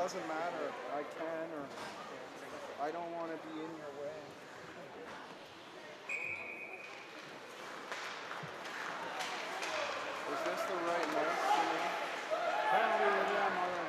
doesn't matter. I can, or I don't want to be in your way. Is this the right note for me? Apparently, yeah, Mother.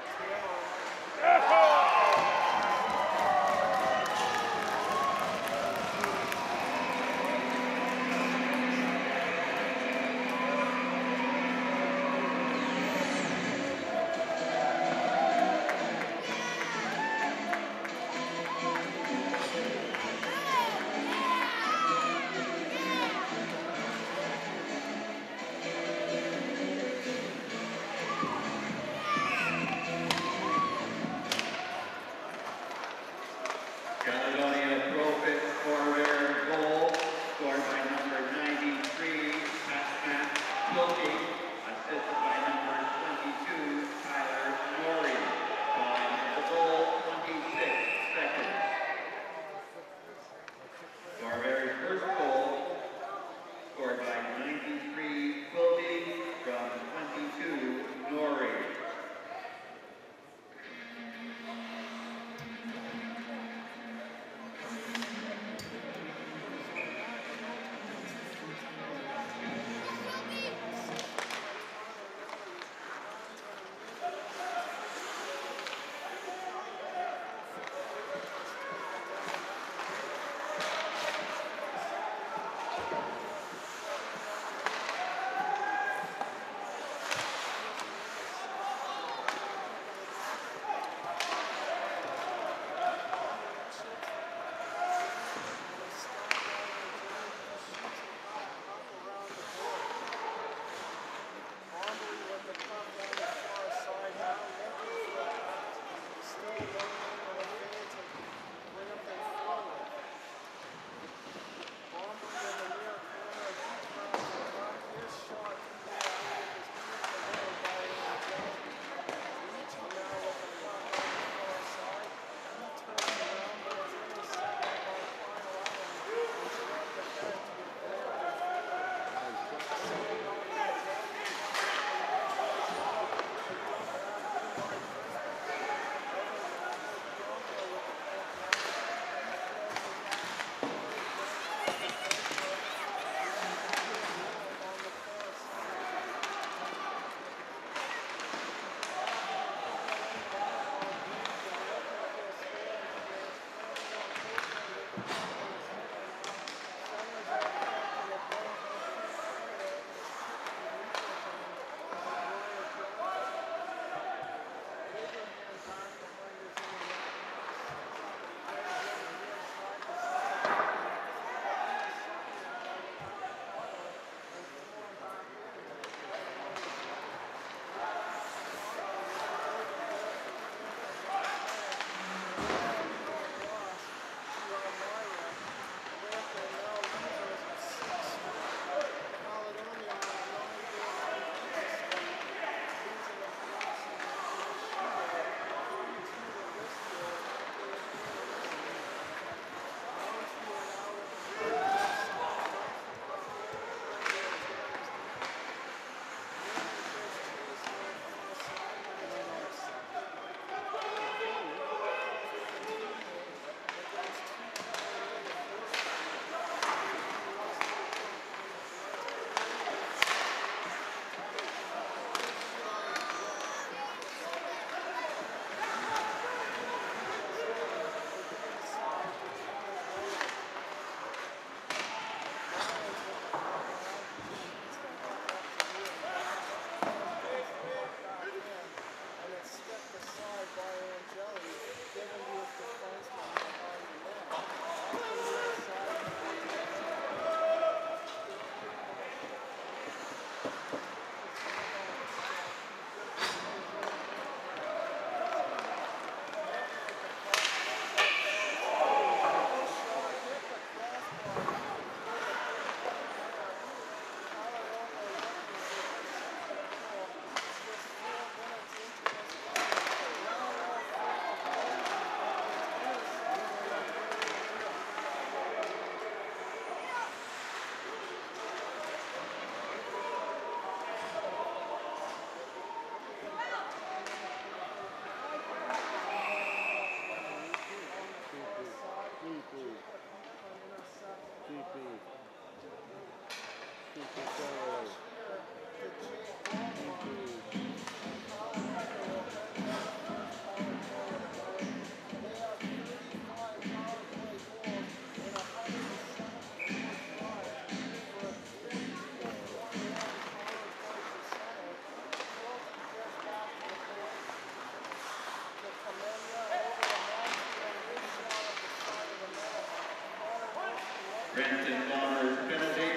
Brampton Bombers penalty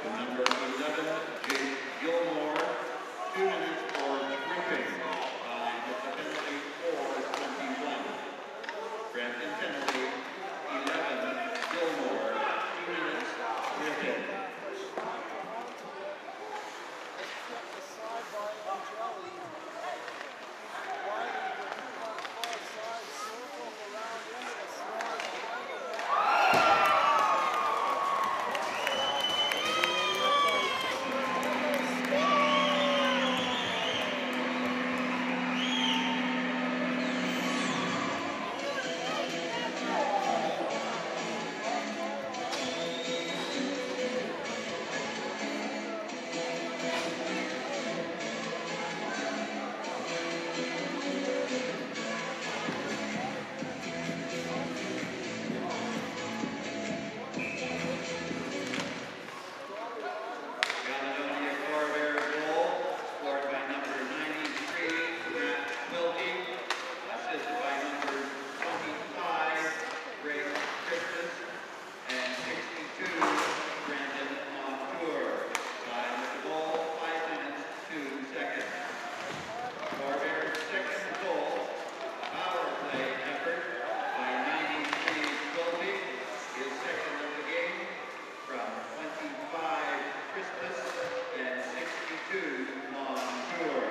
to number 11, GOJHL, 2 minutes for tripping. Time with the penalty 4:21. Brampton penalty 11, GOJHL, 2 minutes tripping. Caledonia Corvairs goal, scored by number 93, assisted by numbers 25, Greg Christmas, and 62, Brandon Montour. Time with the ball, 5 minutes, 2 seconds. Corvairs' second goal, power play effort by 93 Quilty, is second of the game from 25 Christmas and 62 Montour.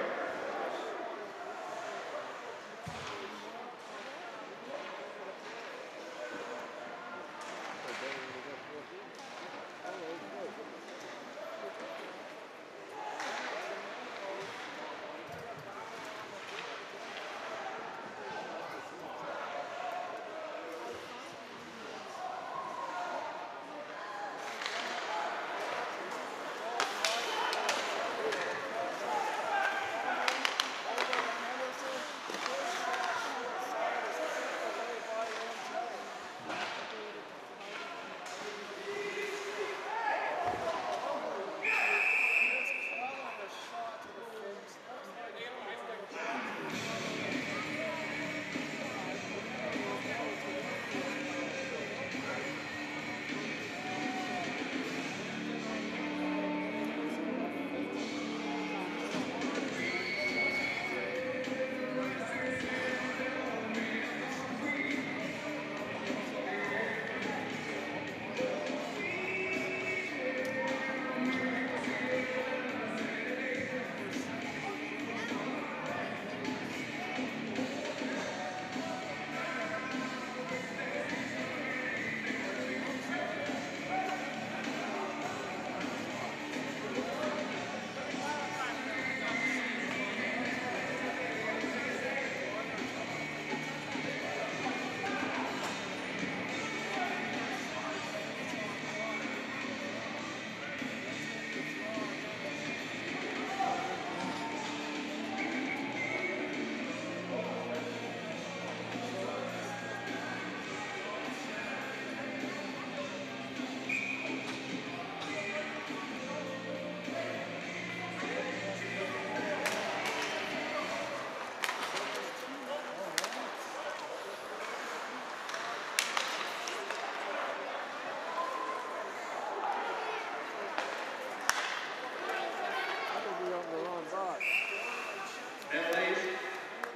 Penalties,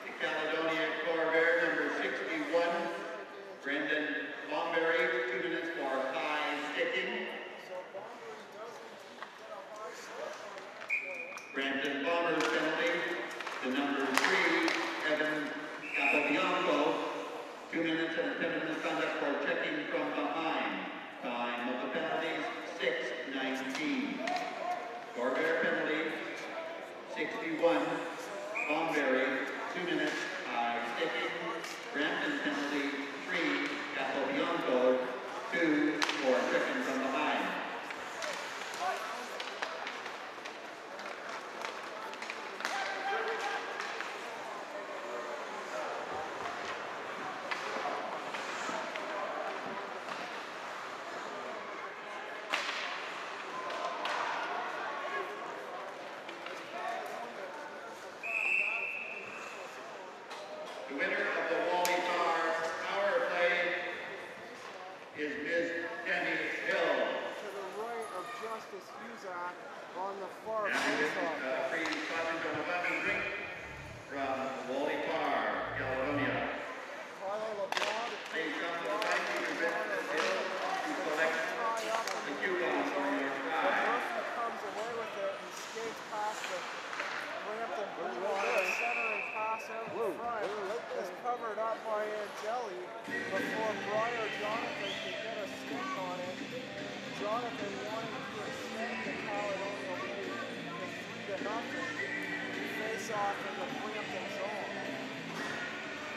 the Caledonia Corvairs, number 61, Brendan Longberry, 2 minutes for high sticking. Brampton Bombers penalty, the number 3, Evan Capobianco, 2 minutes and a 10-minute misconduct for checking from behind. Time of the penalties, 6:19. Corvair penalty, 61. Bomberry, 2 minutes, high sticking. Brampton penalty, 3. Capobianco, 2 for checking from behind. The winner of the Wally Power Play is Ms. Tammy face-off in the Brampton zone.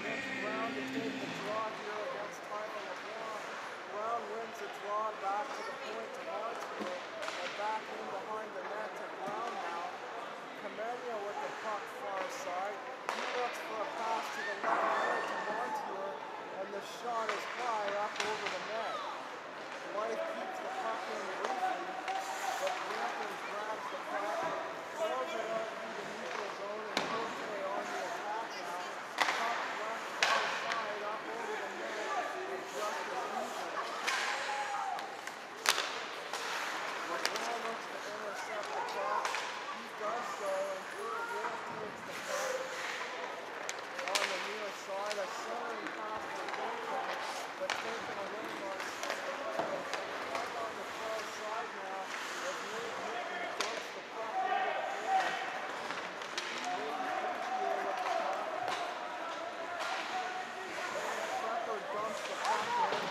Mitch Brown to take the draw here against Tyler LeBlanc. Brown wins the draw back to the point to Montier and back in behind the net to Brown now. Caledonia with the puck far side. He looks for a pass to the left hand to Montier, and the shot is high up over the net. Blythe keeps the puck in briefly, but Brampton grabs the puck, throws it out through the neutral zone, and Courtney on the attack now. Puck left far side up over the net, and just as easy. LeBlanc looks to intercept the puck. He does so, and Kurt Wolf takes the puck on the near side. A centering pass for Brampton, but taken away by on the far side now as Nate Hinton dumps the puck into the corner. Brady Cloutier with the puck. Shepard dumps the puck in,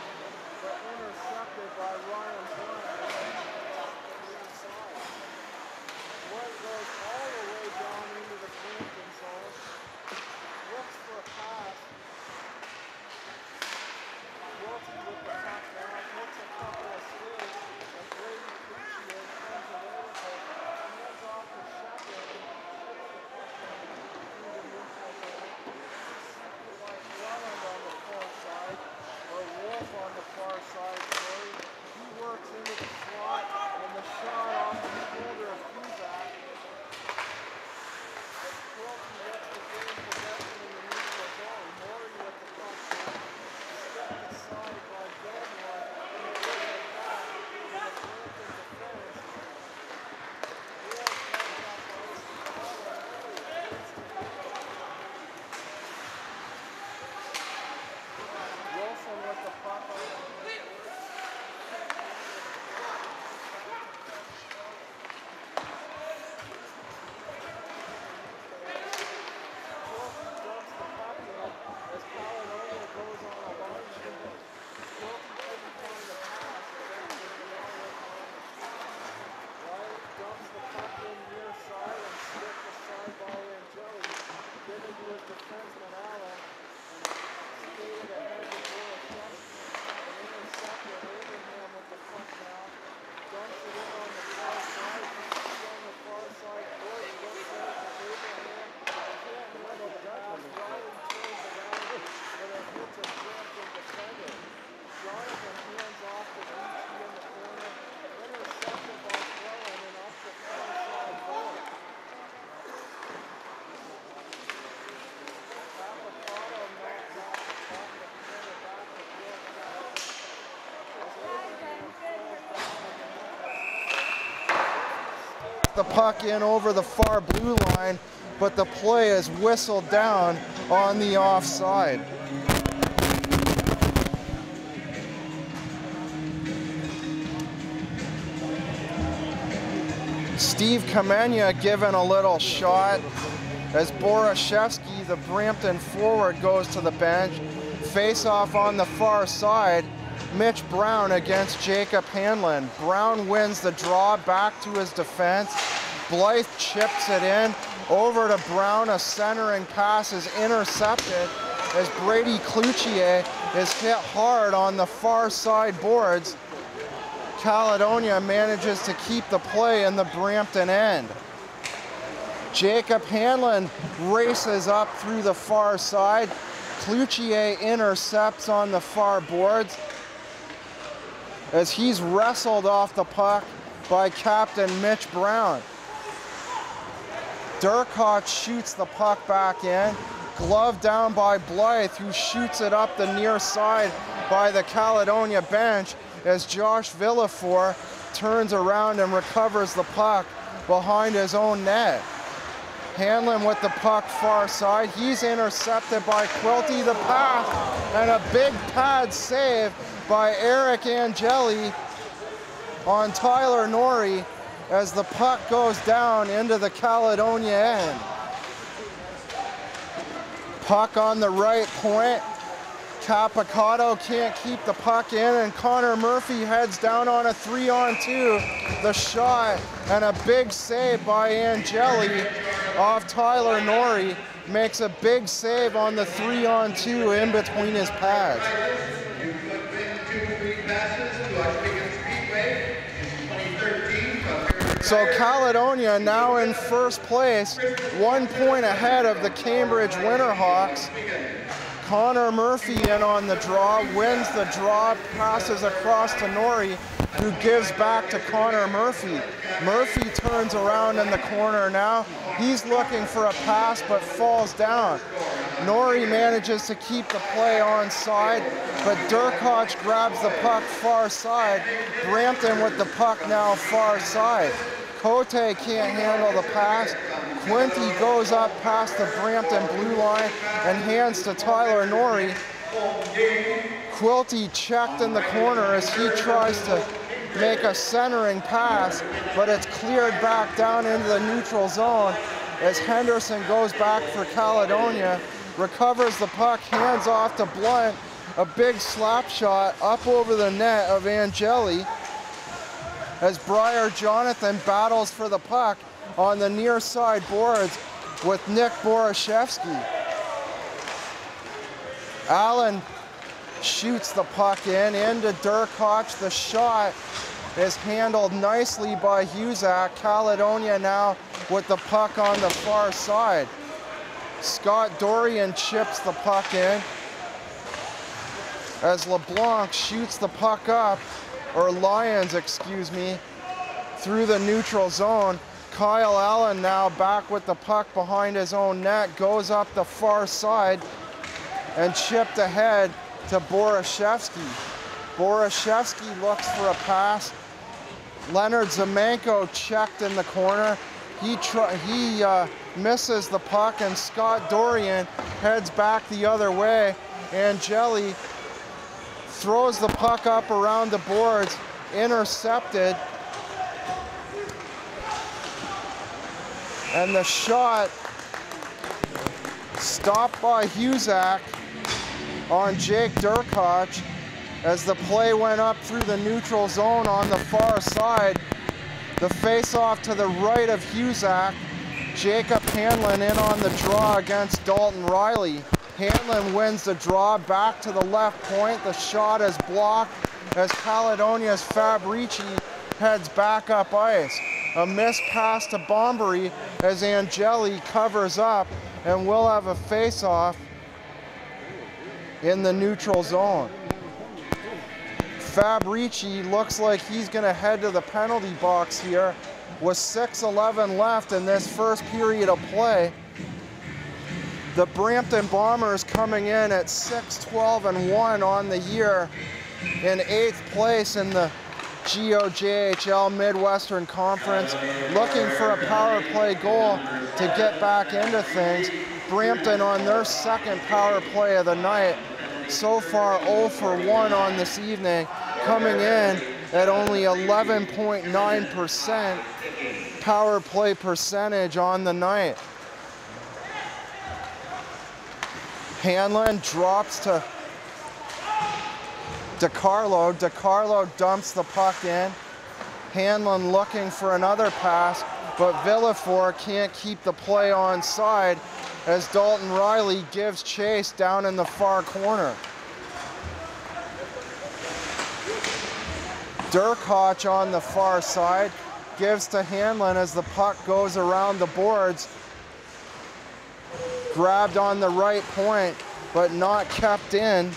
but intercepted by Ryan Blunt off the near side. Blunt goes all the way down into the Brampton zone. Looks for a pass. Wilkie with the puck now, takes a couple of swings, and Brady Cloutier comes away with it. Hands off to Shepard and chips the puck through the neutral zone. Second by Welland on the far side, or Wolf on the far side, sorry. He works into the slot, and the shot off the shoulder of Cusack. As Quilty lets the game possession in the neutral zone, Morey with the puck now. Stepped aside by Gilmore, and it goes back to the Brampton defense. Wolf comes up ice, and Colin really gets to get the puck. Wilson with the puck on the dumps the puck in as Caledonia goes on a line change. Quilty couldn't find the pass as everybody went on the shoot. Wyatt dumps the puck in near side and slipped aside by Angeli. Given to his defenseman Allen and skated ahead before a shot. An intercepted Abraham with the puck now. Dumps it in on the far side. He's on the far side. Boyd looks out to Abraham. Can't handle the pass. Riley turns around, but it hits a Brampton defender. Jonathan hands off to Beachy in the corner. Intercepted by Welland and up the far side board. Capitano knocks off the puck and hand it back to Bill Kelly. As Abraham falls down in the net. The puck in over the far blue line, but the play is whistled down on the offside. Steve Kamenya given a little shot as Borashevsky, the Brampton forward, goes to the bench. Face off on the far side. Mitch Brown against Jacob Hanlon. Brown wins the draw back to his defense. Blythe chips it in. Over to Brown, a centering pass is intercepted as Brady Cloutier is hit hard on the far side boards. Caledonia manages to keep the play in the Brampton end. Jacob Hanlon races up through the far side. Cloutier intercepts on the far boards as he's wrestled off the puck by captain Mitch Brown. Durkot shoots the puck back in. Glove down by Blythe, who shoots it up the near side by the Caledonia bench as Josh Villafort turns around and recovers the puck behind his own net. Hanlon with the puck far side. He's intercepted by Quilty. The pass and a big pad save by Eric Angeli on Tyler Norrie as the puck goes down into the Caledonia end. Puck on the right point. Capicotto can't keep the puck in, and Connor Murphy heads down on a 3-on-2. The shot and a big save by Angeli off Tyler Norrie, makes a big save on the 3-on-2 in between his pads. So Caledonia now in first place, 1 point ahead of the Cambridge Winterhawks. Connor Murphy in on the draw, wins the draw, passes across to Norrie, who gives back to Connor Murphy. Murphy turns around in the corner now. He's looking for a pass but falls down. Norrie manages to keep the play onside, but Durkoch grabs the puck far side. Brampton with the puck now far side. Cote can't handle the pass. Quinty goes up past the Brampton blue line and hands to Tyler Norrie. Quilty checked in the corner as he tries to make a centering pass, but it's cleared back down into the neutral zone as Henderson goes back for Caledonia, recovers the puck, hands off to Blunt, a big slap shot up over the net of Angeli as Briar Jonathan battles for the puck on the near side boards with Nick Borashevsky. Allen shoots the puck into Durkoch. The shot is handled nicely by Huzak. Caledonia now with the puck on the far side. Scott Dorian chips the puck in as LeBlanc shoots the puck up, or Lyons, excuse me, through the neutral zone. Kyle Allen now back with the puck behind his own net, goes up the far side and chipped ahead to Borashevsky. Borashevsky looks for a pass. Leonard Zemenko checked in the corner. He misses the puck, and Scott Dorian heads back the other way. Angeli throws the puck up around the boards, intercepted. And the shot stopped by Huzak on Jake Durkoch as the play went up through the neutral zone on the far side. The face-off to the right of Huzak. Jacob Hanlon in on the draw against Dalton Riley. Hanlon wins the draw back to the left point. The shot is blocked as Caledonia's Fabrici heads back up ice. A missed pass to Bombery as Angeli covers up, and we'll have a face-off in the neutral zone. Fabrici looks like he's going to head to the penalty box here with 6:11 left in this first period of play. The Brampton Bombers coming in at 6-12-1 on the year, in 8th place in the GOJHL Midwestern Conference, looking for a power play goal to get back into things. Brampton on their second power play of the night. So far 0 for 1 on this evening, coming in at only 11.9% power play percentage on the night. Hanlon drops to DeCarlo. DeCarlo dumps the puck in. Hanlon looking for another pass, but Villefort can't keep the play onside as Dalton Riley gives chase down in the far corner. Durkoch on the far side gives to Hanlon as the puck goes around the boards. Grabbed on the right point, but not kept in.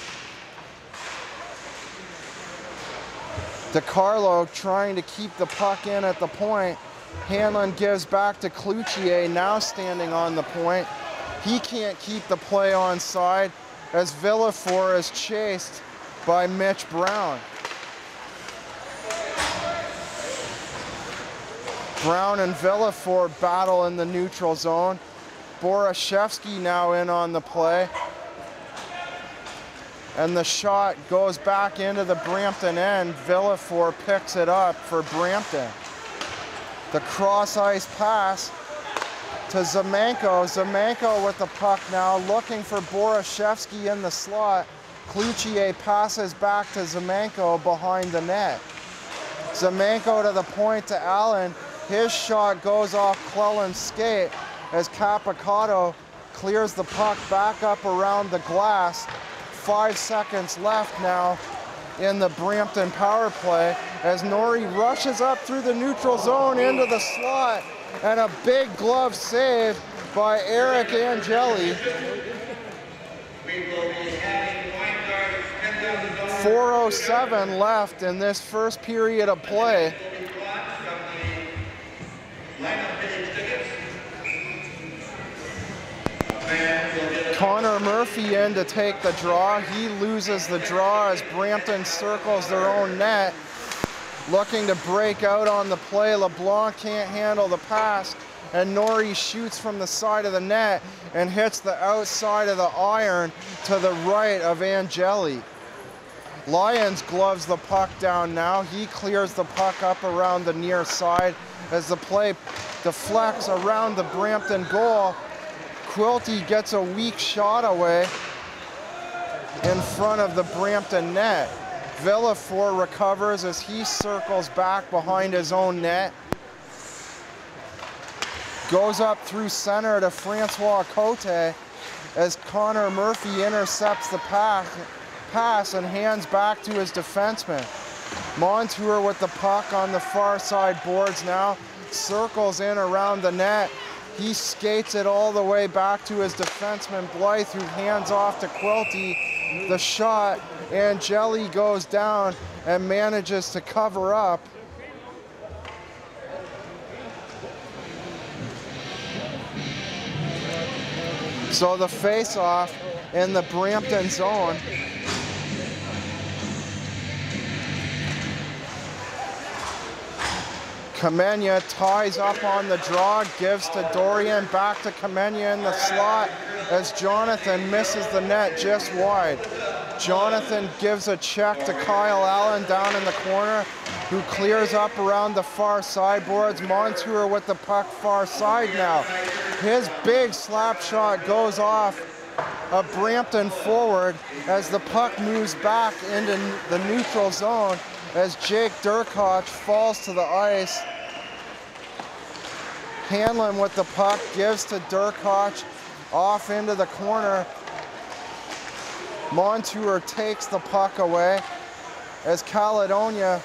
DeCarlo trying to keep the puck in at the point. Hanlon gives back to Cloutier, now standing on the point. He can't keep the play onside as Villefort is chased by Mitch Brown. Brown and Villefort battle in the neutral zone. Borashevsky now in on the play. And the shot goes back into the Brampton end. Villefort picks it up for Brampton. The cross-ice pass to Zemenko. Zemenko with the puck now, looking for Borashevsky in the slot. Cloutier passes back to Zemenko behind the net. Zemenko to the point to Allen. His shot goes off Clellan's skate, as Capicotto clears the puck back up around the glass. 5 seconds left now in the Brampton power play as Norrie rushes up through the neutral zone into the slot, and a big glove save by Eric Angeli. 4:07 left in this first period of play. Connor Murphy in to take the draw. He loses the draw as Brampton circles their own net. Looking to break out on the play. LeBlanc can't handle the pass, and Norrie shoots from the side of the net and hits the outside of the iron to the right of Angeli. Lyons gloves the puck down now. He clears the puck up around the near side as the play deflects around the Brampton goal. Quilty gets a weak shot away in front of the Brampton net. Villefort recovers as he circles back behind his own net. Goes up through center to Francois Cote as Connor Murphy intercepts the pass and hands back to his defenseman. Montour with the puck on the far side boards now. Circles in around the net. He skates it all the way back to his defenseman Blythe, who hands off to Quilty. The shot, Angeli goes down and manages to cover up. So the face-off in the Brampton zone. Kamenya ties up on the draw, gives to Dorian, back to Kamenya in the slot as Jonathan misses the net just wide. Jonathan gives a check to Kyle Allen down in the corner, who clears up around the far sideboards. Montour with the puck far side now. His big slap shot goes off a Brampton forward as the puck moves back into the neutral zone as Jake Durkoch falls to the ice. Hanlon with the puck, gives to Durkoch, off into the corner. Montour takes the puck away as Caledonia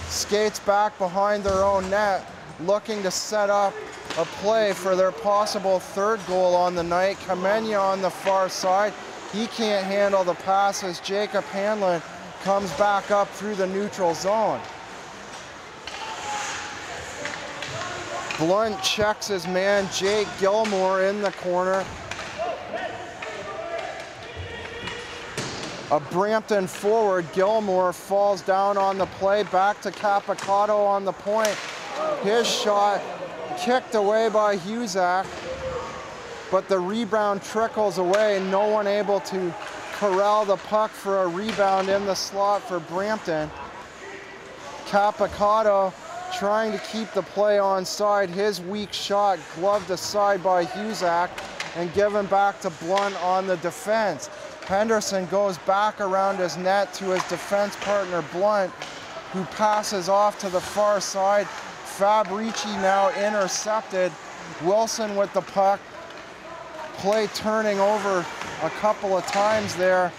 skates back behind their own net, looking to set up a play for their possible third goal on the night. Kamenya on the far side. He can't handle the pass as Jacob Hanlon comes back up through the neutral zone. Blunt checks his man, Jake Gilmore, in the corner. A Brampton forward, Gilmore, falls down on the play, back to Capicotto on the point. His shot kicked away by Husak, but the rebound trickles away, no one able to corral the puck for a rebound in the slot for Brampton. Capicotto trying to keep the play onside. His weak shot gloved aside by Husak and given back to Blunt on the defense. Henderson goes back around his net to his defense partner Blunt, who passes off to the far side. Fabrici now intercepted. Wilson with the puck. Play turning over a couple of times there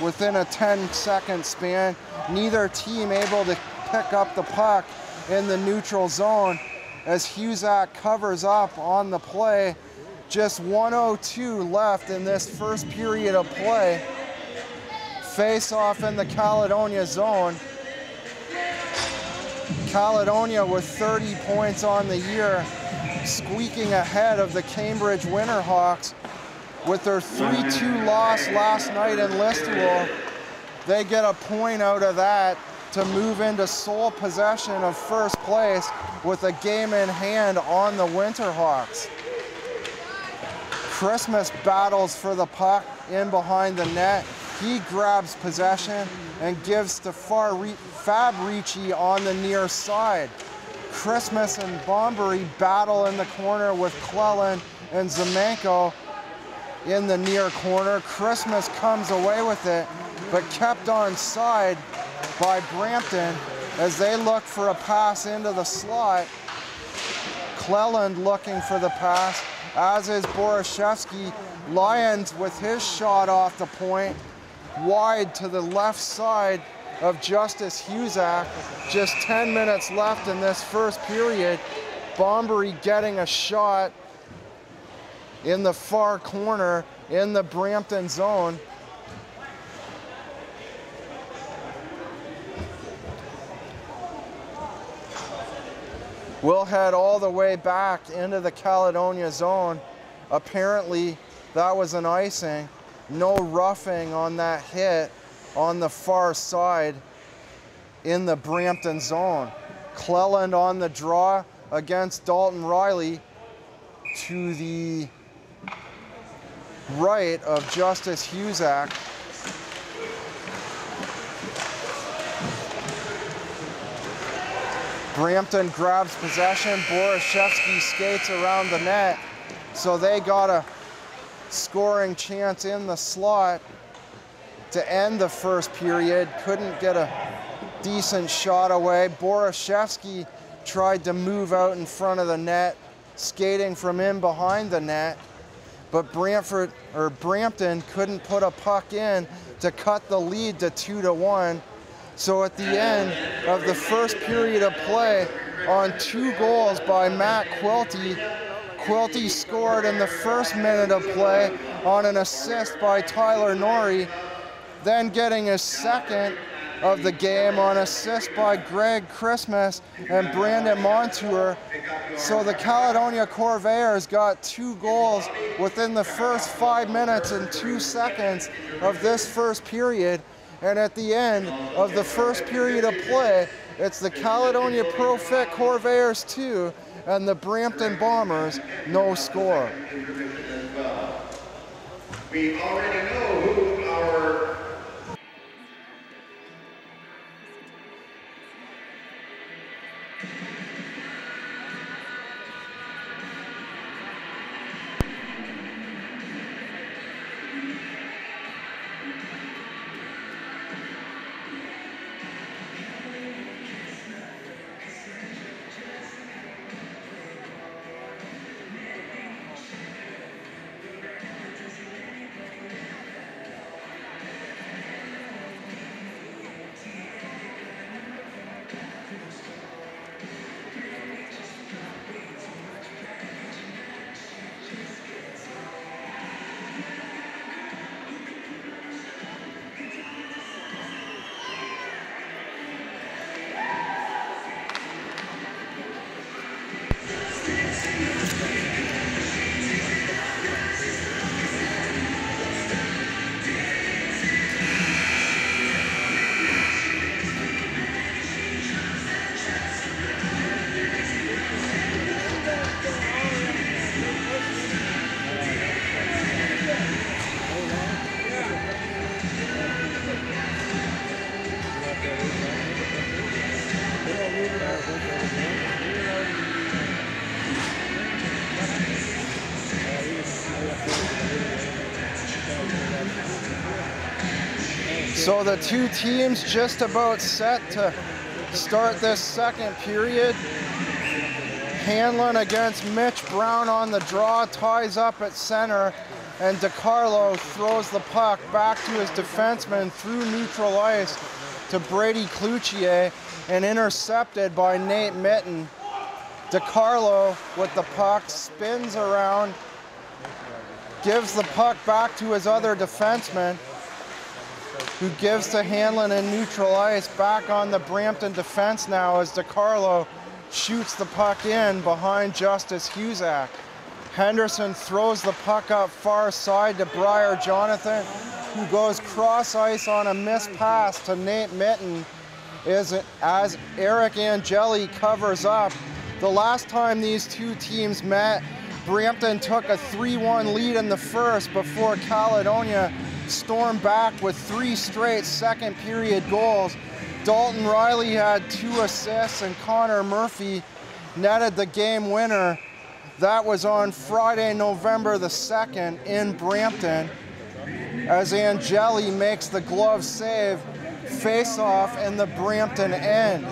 within a 10-second span. Neither team able to pick up the puck in the neutral zone as Husak covers up on the play. Just 1:02 left in this first period of play. Face off in the Caledonia zone. Caledonia with 30 points on the year, squeaking ahead of the Cambridge Winterhawks with their 3-2 loss last night in Listowel. They get a point out of that to move into sole possession of first place with a game in hand on the Winterhawks. Christmas battles for the puck in behind the net. He grabs possession and gives to Fabrici on the near side. Christmas and Bombery battle in the corner with Cleland and Zemenko in the near corner. Christmas comes away with it, but kept onside by Brampton as they look for a pass into the slot. Cleland looking for the pass, as is Borashevsky. Lyons with his shot off the point, wide to the left side of Justice Husak. Just 10 minutes left in this first period. Bombery getting a shot in the far corner in the Brampton zone. We'll head all the way back into the Caledonia zone. Apparently that was an icing. No roughing on that hit on the far side in the Brampton zone. Cleland on the draw against Dalton Riley to the right of Justice Husak. Brampton grabs possession. Borashevsky skates around the net. So they got a scoring chance in the slot to end the first period. Couldn't get a decent shot away. Borashevsky tried to move out in front of the net, skating from in behind the net. But Brampton couldn't put a puck in to cut the lead to 2-1. So at the end of the first period of play, on 2 goals by Matt Quilty, Quilty scored in the first minute of play on an assist by Tyler Norrie, then getting his second of the game on assist by Greg Christmas and Brandon Montour. So the Caledonia Corvairs got 2 goals within the first 5 minutes and 2 seconds of this first period. And at the end of the first period of play, it's the Caledonia Pro-Fit Corvairs 2 and the Brampton Bombers no score. We already know who our So the two teams just about set to start this second period. Hanlon against Mitch Brown on the draw, ties up at center, and DiCarlo throws the puck back to his defenseman through neutral ice to Brady Cloutier and intercepted by Nate Mitten. DiCarlo with the puck spins around, gives the puck back to his other defenseman, who gives to Hanlon in neutral ice. Back on the Brampton defense now as DiCarlo shoots the puck in behind Justice Husak. Henderson throws the puck up far side to Briar Jonathan, who goes cross ice on a missed pass to Nate Mitten as Eric Angeli covers up. The last time these two teams met, Brampton took a 3-1 lead in the first before Caledonia stormed back with 3 straight second period goals. Dalton Riley had 2 assists and Connor Murphy netted the game winner. That was on Friday, November the 2nd in Brampton, as Angeli makes the glove save, face off in the Brampton end.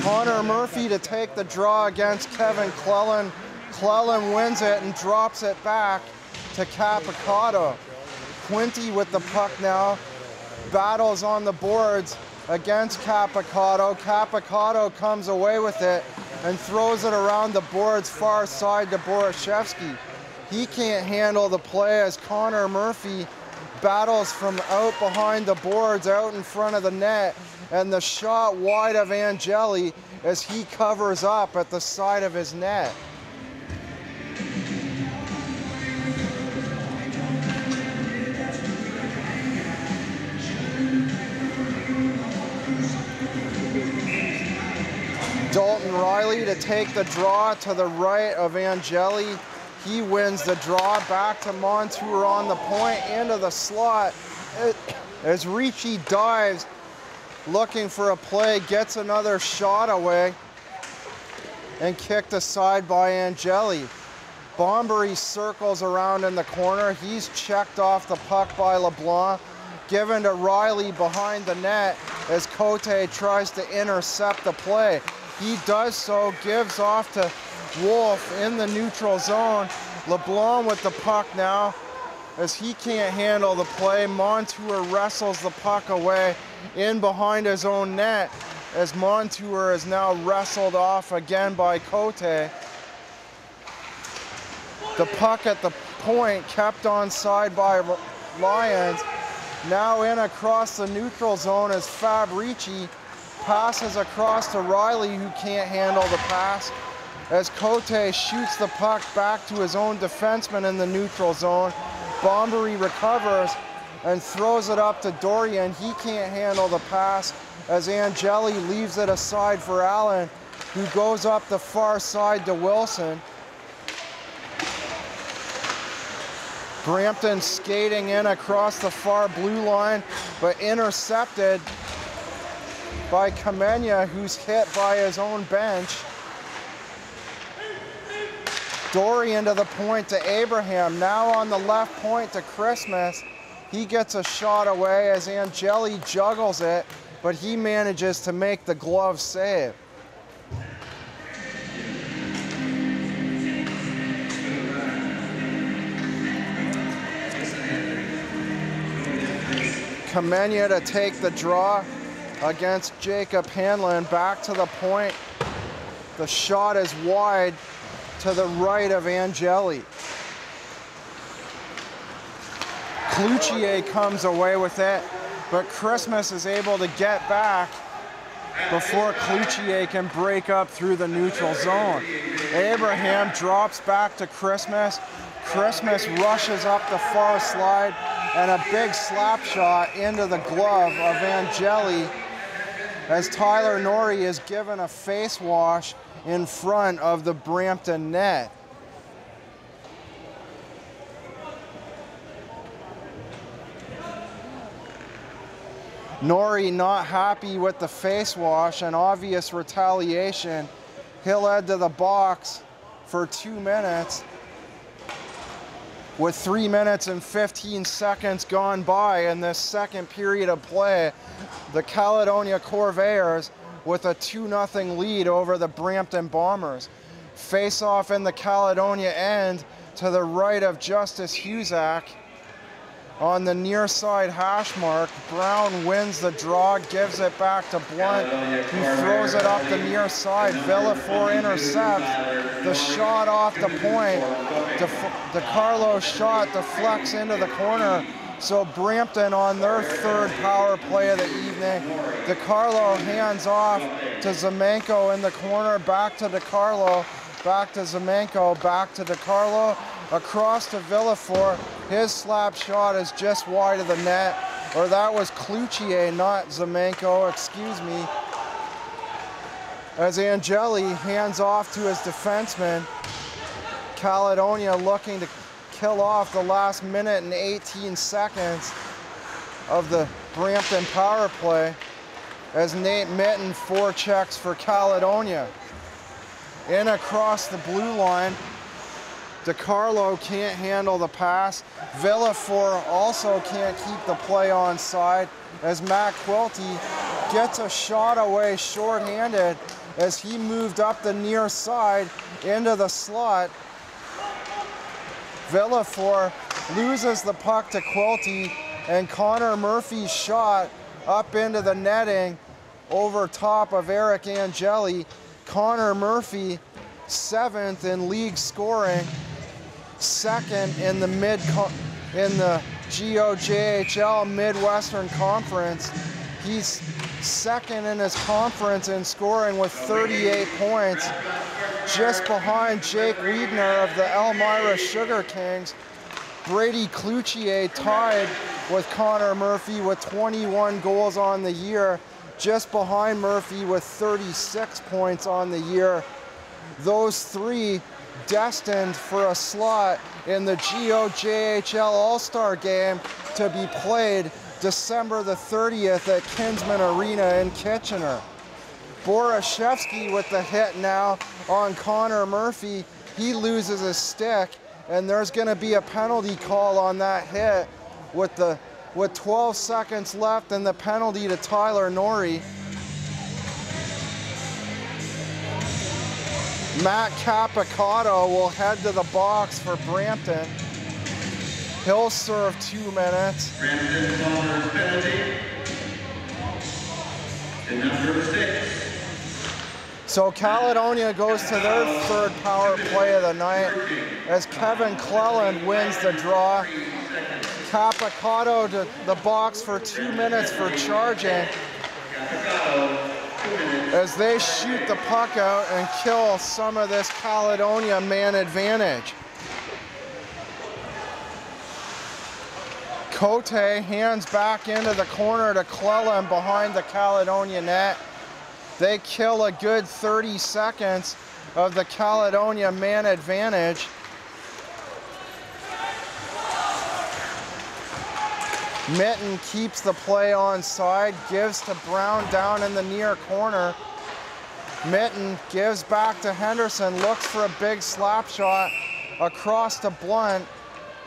Connor Murphy to take the draw against Kevin Cleland. Cleland wins it and drops it back to Capicotto. Quinty with the puck now, battles on the boards against Capicotto. Capicotto comes away with it and throws it around the boards far side to Borashevsky. He can't handle the play as Connor Murphy battles from out behind the boards, out in front of the net, and the shot wide of Angeli as he covers up at the side of his net. Dalton Riley to take the draw to the right of Angeli. He wins the draw back to Montour on the point into the slot as Ricci dives looking for a play, gets another shot away and kicked aside by Angeli. Bombery circles around in the corner. He's checked off the puck by LeBlanc, given to Riley behind the net as Cote tries to intercept the play. He does so, gives off to Wolf in the neutral zone. LeBlanc with the puck now as he can't handle the play. Montour wrestles the puck away in behind his own net as Montour is now wrestled off again by Cote. The puck at the point kept onside by Lions. Now in across the neutral zone as Fabrici passes across to Riley, who can't handle the pass, as Cote shoots the puck back to his own defenseman in the neutral zone. Bombery recovers and throws it up to Dorian. He can't handle the pass as Angeli leaves it aside for Allen, who goes up the far side to Wilson. Brampton skating in across the far blue line, but intercepted by Kamenya, who's hit by his own bench. Dorian to the point to Abraham, now on the left point to Christmas. He gets a shot away as Angeli juggles it, but he manages to make the glove save. Kamenya to take the draw against Jacob Hanlon, back to the point. The shot is wide to the right of Angeli. Cloutier comes away with it, but Christmas is able to get back before Cloutier can break up through the neutral zone. Abraham drops back to Christmas. Christmas rushes up the far slide and a big slap shot into the glove of Angeli as Tyler Norrie is given a face wash in front of the Brampton net. Norrie not happy with the face wash and obvious retaliation. He'll head to the box for 2 minutes. With 3 minutes and 15 seconds gone by in this second period of play, the Caledonia Corvairs with a 2-0 lead over the Brampton Bombers. Face off in the Caledonia end to the right of Justice Husak. On the near side hash mark, Brown wins the draw, gives it back to Blunt, who throws it up the near side. Villefort intercepts. The shot off the point. DeCarlo shot deflects into the corner. So Brampton on their third power play of the evening. DeCarlo hands off to Zemenko in the corner, back to DeCarlo, back to Zemenko, back to DeCarlo, across to Villefort. His slap shot is just wide of the net, or that was Cloutier, not Zemenko, excuse me. As Angeli hands off to his defenseman, Caledonia looking to kill off the last minute and 18 seconds of the Brampton power play as Nate Mitten forechecks for Caledonia. In across the blue line, DeCarlo can't handle the pass. Villefort also can't keep the play onside as Matt Quilty gets a shot away shorthanded as he moved up the near side into the slot. Villefort loses the puck to Quilty, and Connor Murphy's shot up into the netting over top of Eric Angeli. Connor Murphy, 7th in league scoring, 2nd in the GOJHL Midwestern Conference. He's 2nd in his conference in scoring with 38 points, just behind Jake Wiedner of the Elmira Sugar Kings. Brady Cloutier tied with Connor Murphy with 21 goals on the year, just behind Murphy with 36 points on the year. Those three destined for a slot in the GOJHL All-Star Game to be played December the 30th at Kinsman Arena in Kitchener. Borashevsky with the hit now on Connor Murphy. He loses his stick, and there's going to be a penalty call on that hit with 12 seconds left, and the penalty to Tyler Norrie. Matt Capicato will head to the box for Brampton. He'll serve 2 minutes. Brampton Bombers penalty to number 6. So Caledonia goes to their 3rd power play of the night as Kevin Cleland wins the draw. Capicato to the box for 2 minutes for charging as they shoot the puck out and kill some of this Caledonia man advantage. Cote hands back into the corner to Cleland behind the Caledonia net. They kill a good 30 seconds of the Caledonia man advantage. Mitten keeps the play onside, gives to Brown down in the near corner. Mitten gives back to Henderson, looks for a big slap shot across to Blunt,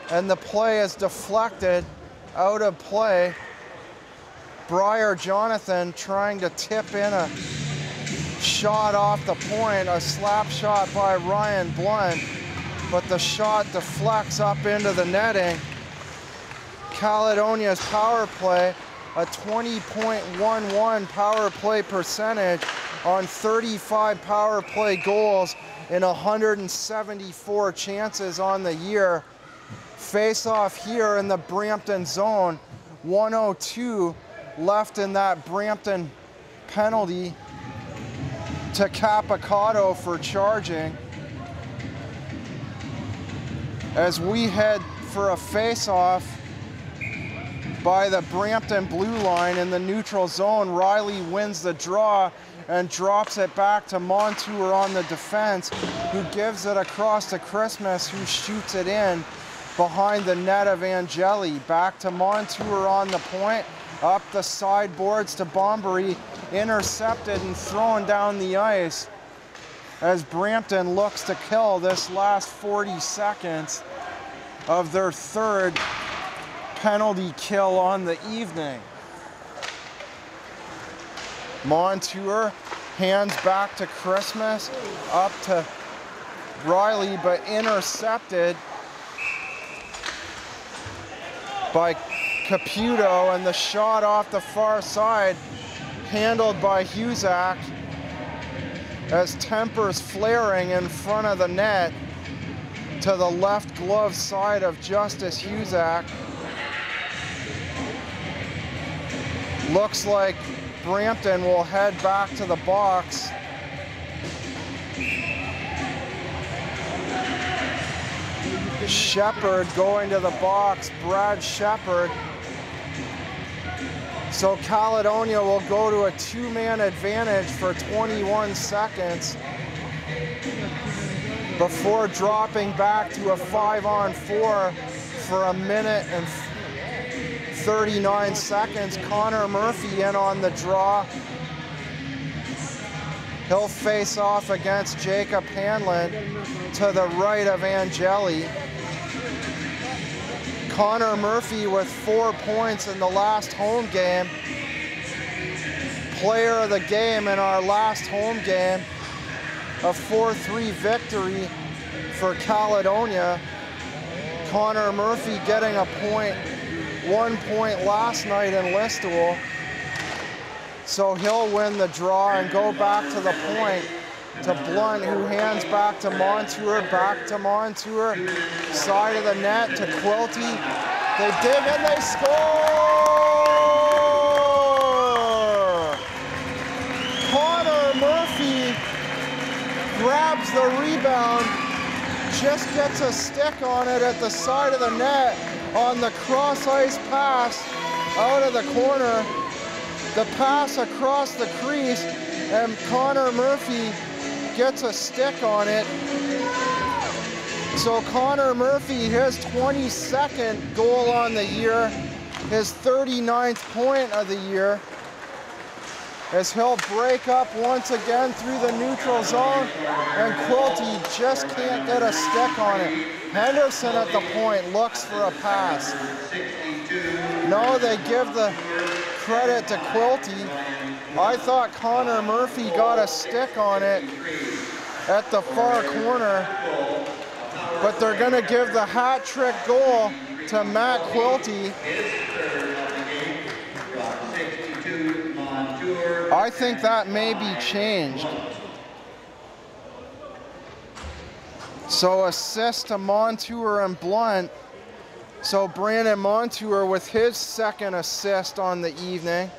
and the play is deflected out of play. Briar Jonathan trying to tip in a shot off the point, a slap shot by Ryan Blunt, but the shot deflects up into the netting. Caledonia's power play, a 20.11 power play percentage on 35 power play goals in 174 chances on the year. Face off here in the Brampton zone, 102 left in that Brampton penalty to Capicato for charging. As we head for a face-off by the Brampton blue line in the neutral zone, Riley wins the draw and drops it back to Montour on the defense, who gives it across to Christmas, who shoots it in behind the net of Angeli. Back to Montour on the point, up the sideboards to Bombery, intercepted and thrown down the ice as Brampton looks to kill this last 40 seconds of their 3rd penalty kill on the evening. Montour hands back to Christmas, up to Riley, but intercepted by Caputo, and the shot off the far side handled by Husak as tempers flaring in front of the net to the left glove side of Justice Husak. Looks like Brampton will head back to the box. Shepard going to the box, Brad Shepard. So Caledonia will go to a 2-man advantage for 21 seconds before dropping back to a 5-on-4 for a minute and 39 seconds. Connor Murphy in on the draw. He'll face off against Jacob Hanlon to the right of Angeli. Connor Murphy with 4 points in the last home game player of the game in our last home game, a 4-3 victory for Caledonia. Connor Murphy getting a point, 1 point last night in Listowel. So he'll win the draw and go back to the point to Blunt, who hands back to Montour, side of the net to Quilty. They dig and they score! Connor Murphy grabs the rebound, just gets a stick on it at the side of the net on the cross ice pass out of the corner. The pass across the crease, and Connor Murphy gets a stick on it. So Connor Murphy, his 22nd goal on the year, his 39th point of the year, as he'll break up once again through the neutral zone, and Quilty just can't get a stick on it. Henderson at the point looks for a pass. No, they give the credit to Quilty. I thought Connor Murphy got a stick on it at the far corner, but they're going to give the hat trick goal to Matt Quilty. I think that may be changed. So assist to Montour and Blunt. So Brandon Montour with his second assist on the evening.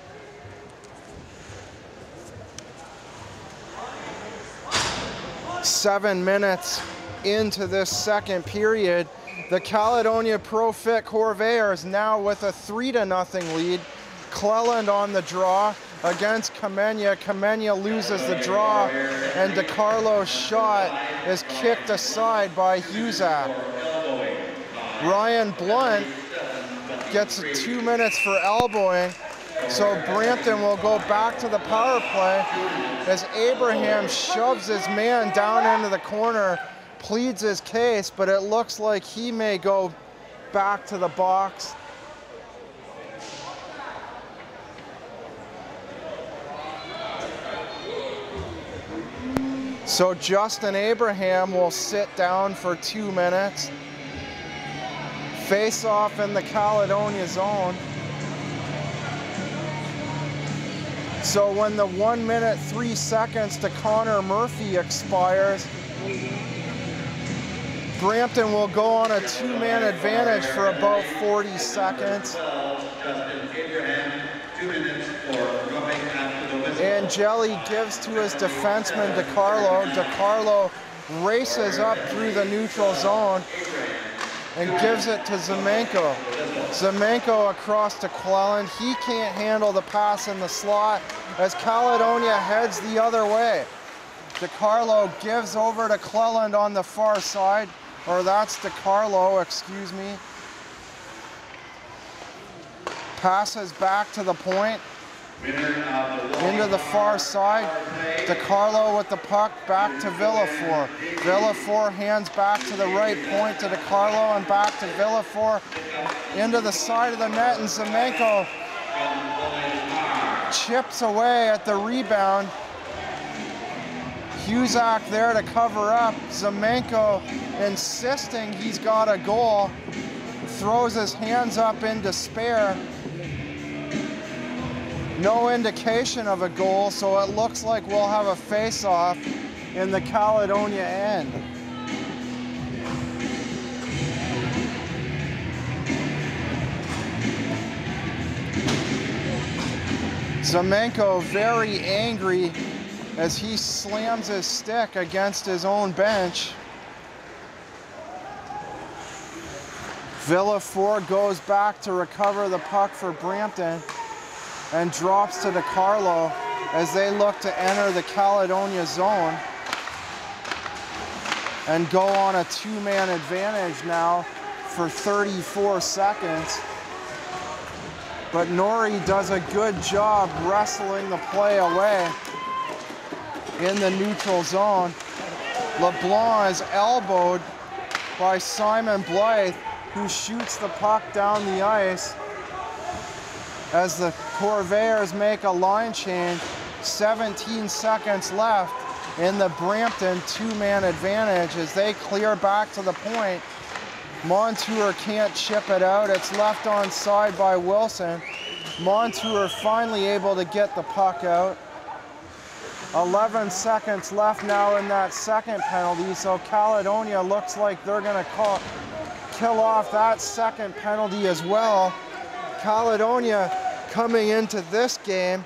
Seven minutes into this second period, the Caledonia Pro-Fit Corvairs now with a 3-0 lead. Cleland on the draw against Kamenia. Kamenia loses the draw, and DeCarlo's shot is kicked aside by Huzak. Ryan Blunt gets 2 minutes for elbowing, so Brampton will go back to the power play as Abraham shoves his man down into the corner, pleads his case, but it looks like he may go back to the box. So Justin Abraham will sit down for 2 minutes. Face off in the Caledonia zone. So when the 1 minute 3 seconds to Connor Murphy expires, Brampton will go on a 2-man advantage for about 40 seconds. Angeli gives to his defenseman DeCarlo. DeCarlo races up through the neutral zone and gives it to Zemenko. Zemenko across to Cleland. He can't handle the pass in the slot as Caledonia heads the other way. DeCarlo gives over to Cleland on the far side, or that's DeCarlo, excuse me. Passes back to the point. Into the far side, DeCarlo with the puck back to Villefort. Villefort hands back to the right point to DeCarlo and back to Villefort into the side of the net, and Zemenko chips away at the rebound. Huzak there to cover up. Zemenko insisting he's got a goal, throws his hands up in despair. No indication of a goal, so it looks like we'll have a face-off in the Caledonia end. Zemenko very angry as he slams his stick against his own bench. Villefort goes back to recover the puck for Brampton and drops to DeCarlo as they look to enter the Caledonia zone and go on a 2-man advantage now for 34 seconds. But Norrie does a good job wrestling the play away in the neutral zone. LeBlanc is elbowed by Simon Blythe, who shoots the puck down the ice. as the Corvairs make a line change. 17 seconds left in the Brampton two-man advantage as they clear back to the point. Montour can't chip it out. It's left onside by Wilson. Montour finally able to get the puck out. 11 seconds left now in that second penalty, so Caledonia looks like they're going to kill off that second penalty as well. Caledonia coming into this game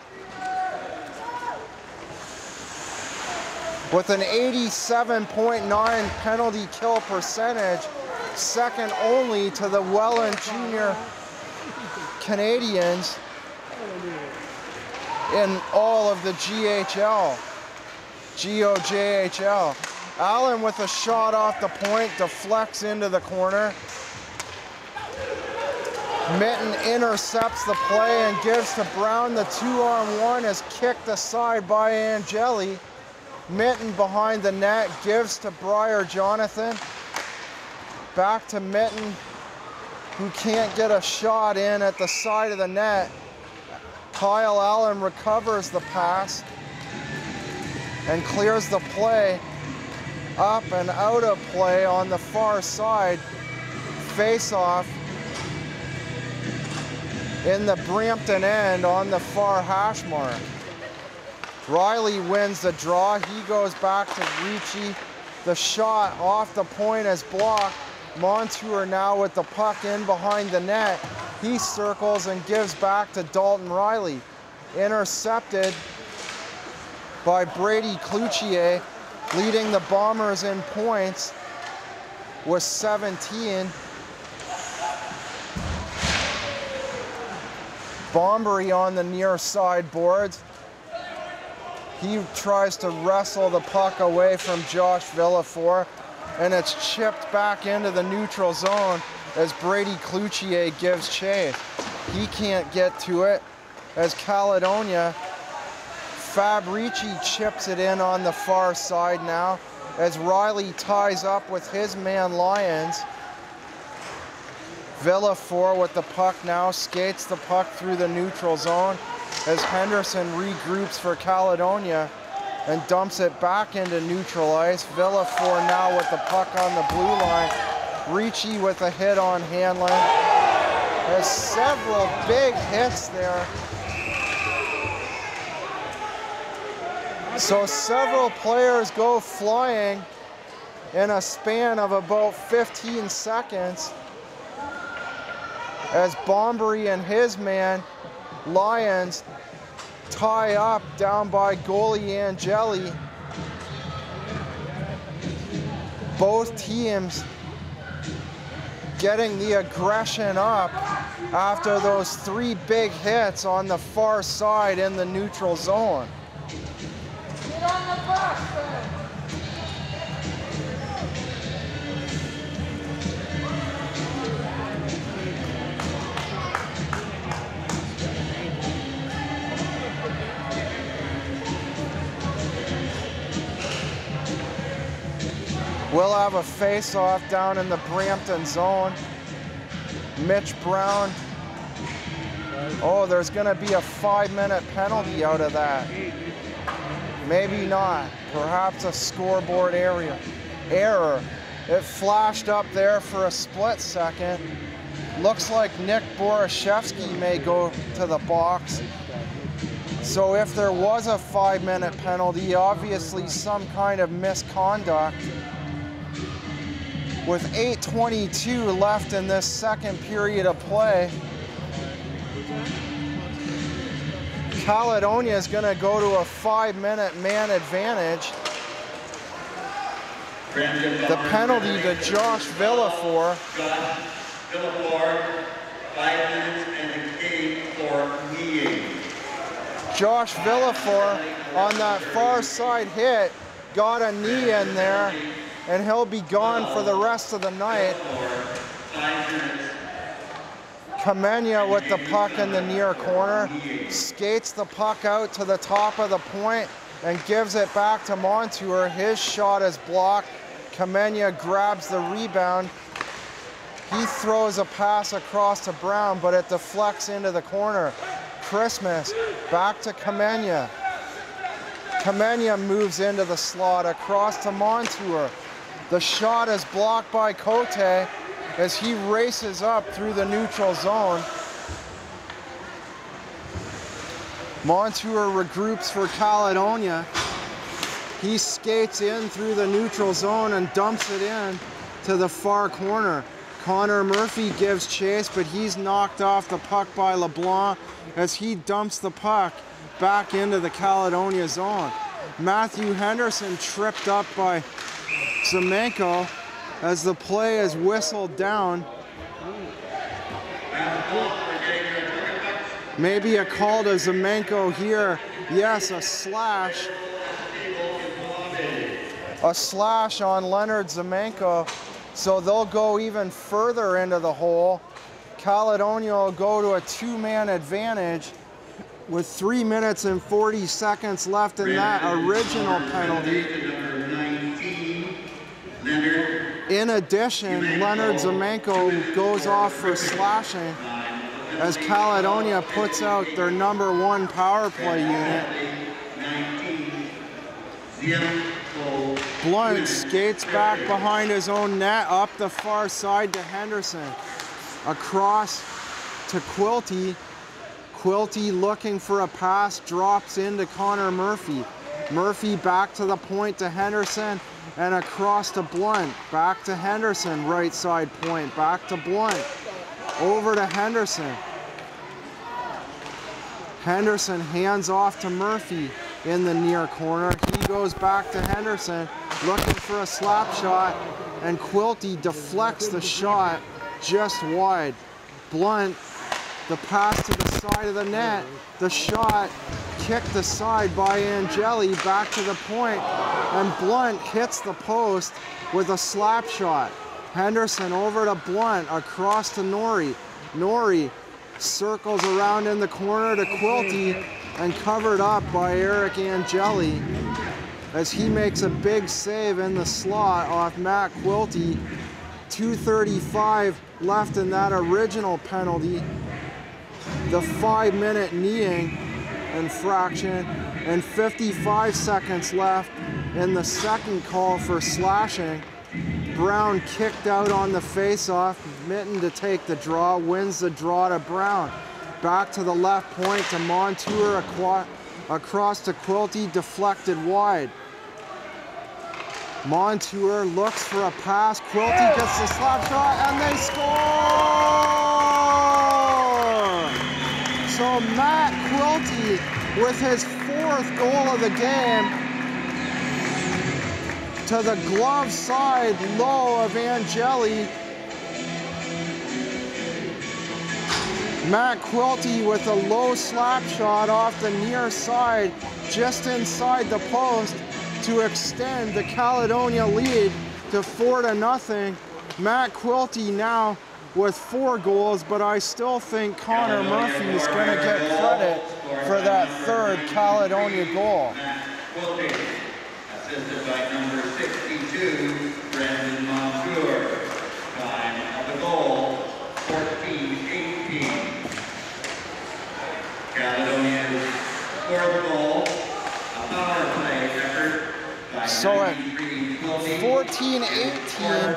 with an 87.9 penalty kill percentage, second only to the Welland Junior Canadians in all of the GOJHL. Allen with a shot off the point, deflects into the corner. Mitten intercepts the play and gives to Brown. The 2-on-1 is kicked aside by Angeli. Mitten behind the net, gives to Briar Jonathan. Back to Mitten, who can't get a shot in at the side of the net. Kyle Allen recovers the pass and clears the play up and out of play on the far side. Face-off in the Brampton end on the far hash mark. Riley wins the draw. He goes back to Ricci. The shot off the point is blocked. Montour now with the puck in behind the net. He circles and gives back to Dalton Riley. Intercepted by Brady Cloutier, leading the Bombers in points with 17. Bombery on the near side boards. He tries to wrestle the puck away from Josh Villefort, and it's chipped back into the neutral zone as Brady Cloutier gives chase. He can't get to it as Caledonia. Fabrici chips it in on the far side now as Riley ties up with his man Lyons. Villefort with the puck now, skates the puck through the neutral zone as Henderson regroups for Caledonia and dumps it back into neutral ice. Villefort now with the puck on the blue line. Ricci with a hit on Hanlon. There's several big hits there. So several players go flying in a span of about 15 seconds as Bombery and his man, Lyons, tie up down by goalie Angeli. Both teams getting the aggression up after those three big hits on the far side in the neutral zone. Get on the bus, man. We'll have a face-off down in the Brampton zone. Mitch Brown. Oh, there's going to be a 5-minute penalty out of that. Maybe not. Perhaps a scoreboard error. It flashed up there for a split second. Looks like Nick Borashevsky may go to the box. So if there was a 5-minute penalty, obviously some kind of misconduct. With 8:22 left in this second period of play, Caledonia is going to go to a 5-minute man advantage. The penalty to Josh Villefort. Villefort, 5 minutes and a game for kneeing. Josh Villefort on that far side hit got a knee in there, and he'll be gone for the rest of the night. Kamenya with the puck in the near corner, skates the puck out to the top of the point and gives it back to Montour. His shot is blocked. Kamenya grabs the rebound He throws a pass across to Brown, but it deflects into the corner. Christmas back to Kamenya. Kamenya moves into the slot across to Montour. The shot is blocked by Cote as he races up through the neutral zone. Montour regroups for Caledonia. He skates in through the neutral zone and dumps it in to the far corner. Connor Murphy gives chase, but he's knocked off the puck by LeBlanc as he dumps the puck back into the Caledonia zone. Matthew Henderson tripped up by Zemenko as the play is whistled down. Maybe a call to Zemenko here. Yes, a slash. A slash on Leonard Zemenko. So they'll go even further into the hole. Caledonia will go to a two-man advantage with 3 minutes and 40 seconds left in that original penalty. In addition, Leonard Zemenko goes off for slashing as Caledonia puts out their #1 power play unit. Blunt skates back behind his own net, up the far side to Henderson. Across to Quilty. Quilty looking for a pass, drops into Connor Murphy. Murphy back to the point to Henderson and across to Blunt. Back to Henderson, right side point, back to Blunt. Over to Henderson. Henderson hands off to Murphy in the near corner. He goes back to Henderson, looking for a slap shot, and Quilty deflects the shot just wide. Blunt, the pass to the side of the net, the shot kicked aside by Angeli, back to the point, and Blunt hits the post with a slap shot. Henderson over to Blunt, across to Norrie. Norrie circles around in the corner to Quilty and covered up by Eric Angeli as he makes a big save in the slot off Matt Quilty. 2:35 left in that original penalty. The 5-minute kneeing infraction and 55 seconds left in the second call for slashing. Brown kicked out on the face-off. Mitten to take the draw, wins the draw to Brown. Back to the left point to Montour, across to Quilty, deflected wide. Montour looks for a pass. Quilty gets the slap shot and they score! So Matt Quilty with his 4th goal of the game to the glove side low of Angeli. Matt Quilty with a low slap shot off the near side, just inside the post to extend the Caledonia lead to 4-0. Matt Quilty now with 4 goals, but I still think Connor Murphy is going to get credit for that 3rd Caledonia goal. Assisted by number 62, Brendan Montour. Time of the goal, 14-18. Caledonia's 4th goal, a power play effort by so at 14-18,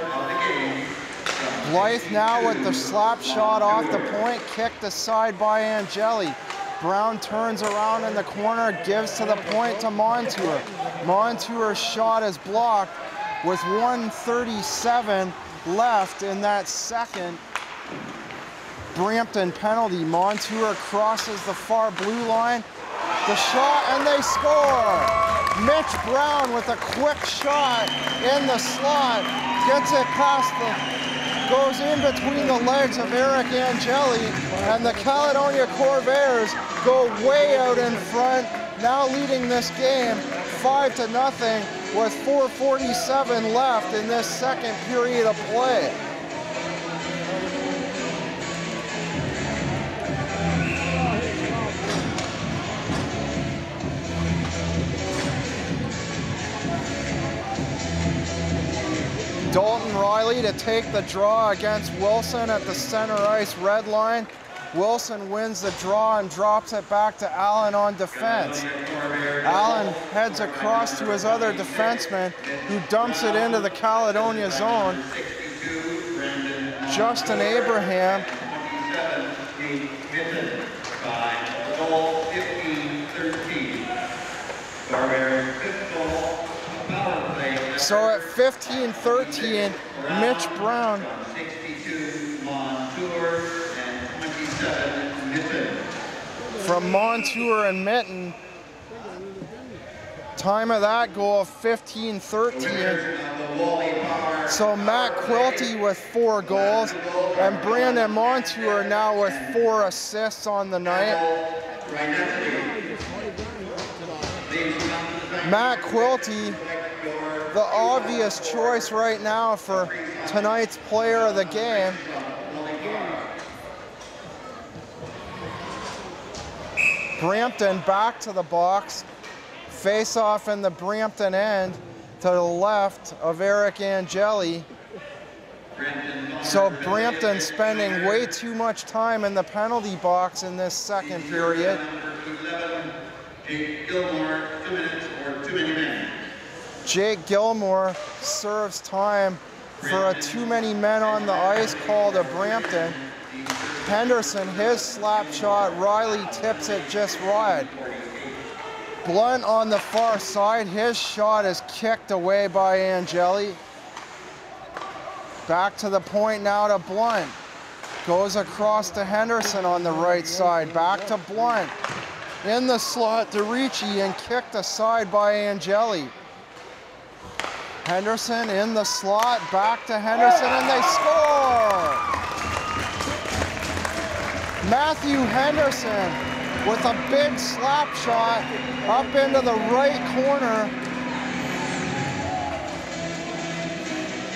Blythe now with the slap shot off the point, kicked aside by Angeli. Brown turns around in the corner, gives to the point to Montour. Montour's shot is blocked with 1:37 left in that second Brampton penalty. Montour crosses the far blue line, the shot, and they score! Mitch Brown with a quick shot in the slot, gets it past goes in between the legs of Eric Angeli, and the Caledonia Corvairs go way out in front, now leading this game 5-0 with 4:47 left in this second period of play. Dalton Riley to to take the draw against Wilson at the center ice red line. Wilson wins the draw and drops it back to Allen on defense. Allen heads across to his other defenseman, who dumps it into the Caledonia zone. Justin Abraham so at 15-13, Mitch Brown from Montour and Mitten. Time of that goal of 15-13. So Matt Quilty with 4 goals, and Brandon Montour now with 4 assists on the night. Matt Quilty, the obvious choice right now for tonight's player of the game. Brampton back to the box. Face off in the Brampton end to the left of Eric Angeli. So Brampton spending way too much time in the penalty box in this second period. Jake Gilmore serves time for a too many men on the ice call to Brampton. Henderson, his slap shot, Riley tips it just wide. Blunt on the far side, his shot is kicked away by Angeli. Back to the point now to Blunt. Goes across to Henderson on the right side, back to Blunt. In the slot to Ricci and kicked aside by Angeli. Henderson in the slot, back to Henderson, and they score! Matthew Henderson with a big slap shot up into the right corner.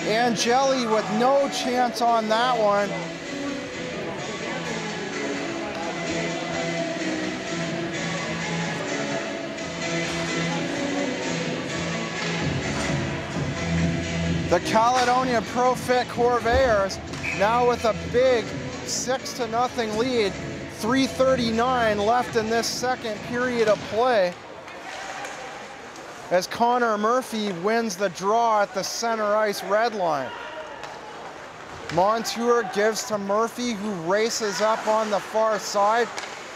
Angeli with no chance on that one. The Caledonia Pro-Fit Corvairs now with a big 6-0 lead. 3:39 left in this second period of play as Connor Murphy wins the draw at the center ice red line. Montour gives to Murphy, who races up on the far side.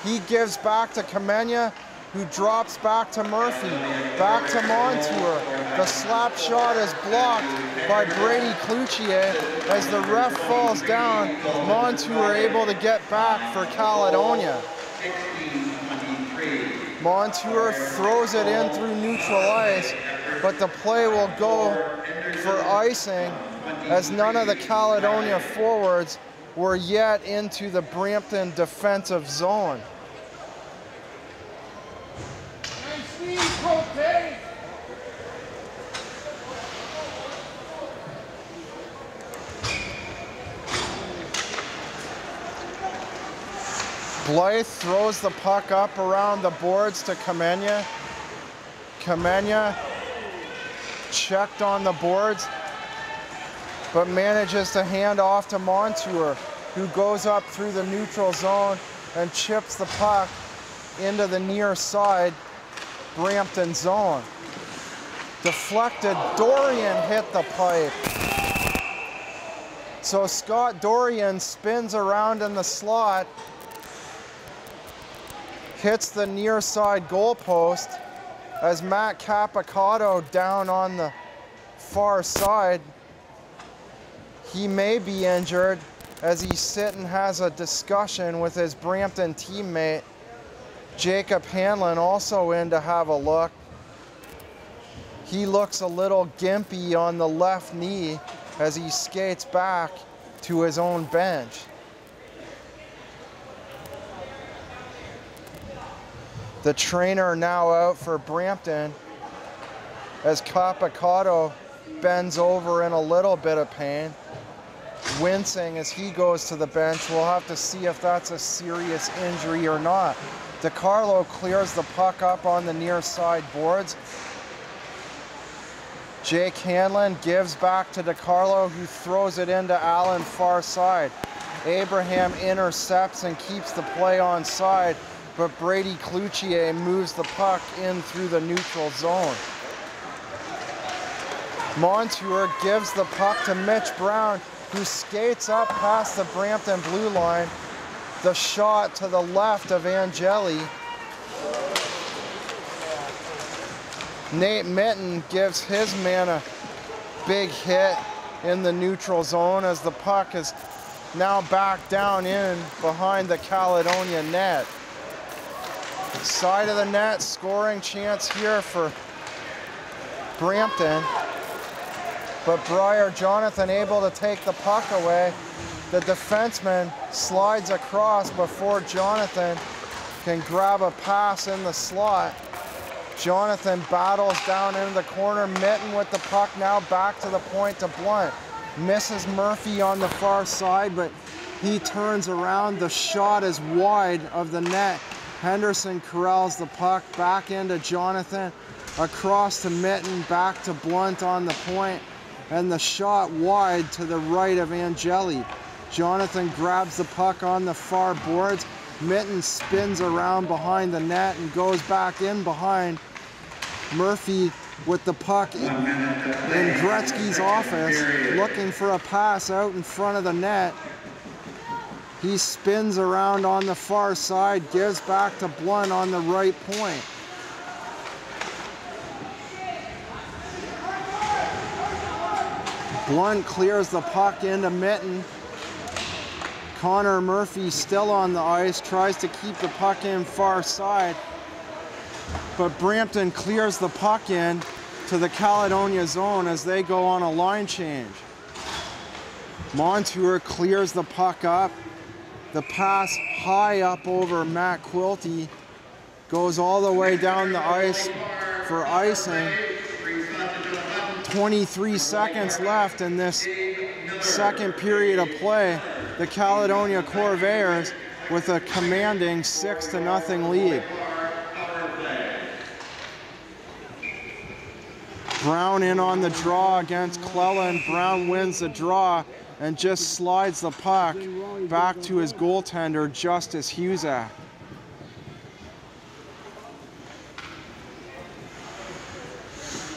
He gives back to Kamenya, who drops back to Murphy. Back to Montour. The slap shot is blocked by Brady Cloutier. As the ref falls down, Montour able to get back for Caledonia. Montour throws it in through neutral ice, but the play will go for icing as none of the Caledonia forwards were yet into the Brampton defensive zone. Blythe throws the puck up around the boards to Kamenya. Kamenya checked on the boards, but manages to hand off to Montour, who goes up through the neutral zone and chips the puck into the near side Brampton zone. Deflected, Dorian hit the pipe. So Scott Dorian spins around in the slot, hits the near side goalpost as Matt Capicato down on the far side. He may be injured as he's sitting and has a discussion with his Brampton teammate. Jacob Hanlon also in to have a look. He looks a little gimpy on the left knee as he skates back to his own bench. The trainer now out for Brampton as Capicato bends over in a little bit of pain, wincing as he goes to the bench. We'll have to see if that's a serious injury or not. DiCarlo clears the puck up on the near side boards. Jake Hanlon gives back to DeCarlo, who throws it into Allen far side. Abraham intercepts and keeps the play on side, but Brady Cloutier moves the puck in through the neutral zone. Montour gives the puck to Mitch Brown, who skates up past the Brampton blue line. The shot to the left of Angeli. Nate Mitten gives his man a big hit in the neutral zone as the puck is now back down in behind the Caledonia net. Side of the net, scoring chance here for Brampton. But Briar Jonathan able to take the puck away. The defenseman slides across before Jonathan can grab a pass in the slot. Jonathan battles down into the corner. Mitten with the puck now back to the point to Blunt. Misses Murphy on the far side, but he turns around. The shot is wide of the net. Henderson corrals the puck back into Jonathan. Across to Mitten, back to Blunt on the point. And the shot wide to the right of Angeli. Jonathan grabs the puck on the far boards. Mitten spins around behind the net and goes back in behind. Murphy with the puck in Gretzky's office, looking for a pass out in front of the net. He spins around on the far side, gives back to Blunt on the right point. Blunt clears the puck into Mitten. Connor Murphy still on the ice, tries to keep the puck in far side, but Brampton clears the puck in to the Caledonia zone as they go on a line change. Montour clears the puck up. The pass high up over Matt Quilty goes all the way down the ice for icing. 23 seconds left in this second period of play. The Caledonia Corvairs with a commanding 6-0 lead. Brown in on the draw against Cleland. Brown wins the draw and just slides the puck back to his goaltender, Justice Husak.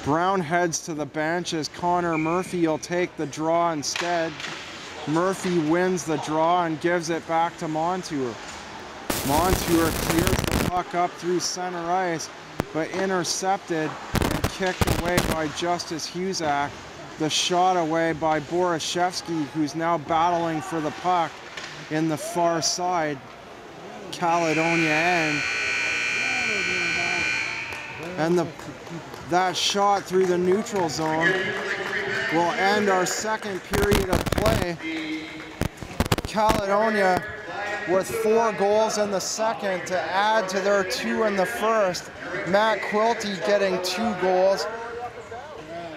Brown heads to the bench as Connor Murphy will take the draw instead. Murphy wins the draw and gives it back to Montour. Montour clears the puck up through center ice, but intercepted and kicked away by Justice Husak. The shot away by Borashevsky, who's now battling for the puck in the far side Caledonia end. And that shot through the neutral zone will end our second period of play. Caledonia with 4 goals in the second to add to their 2 in the first. Matt Quilty getting 2 goals.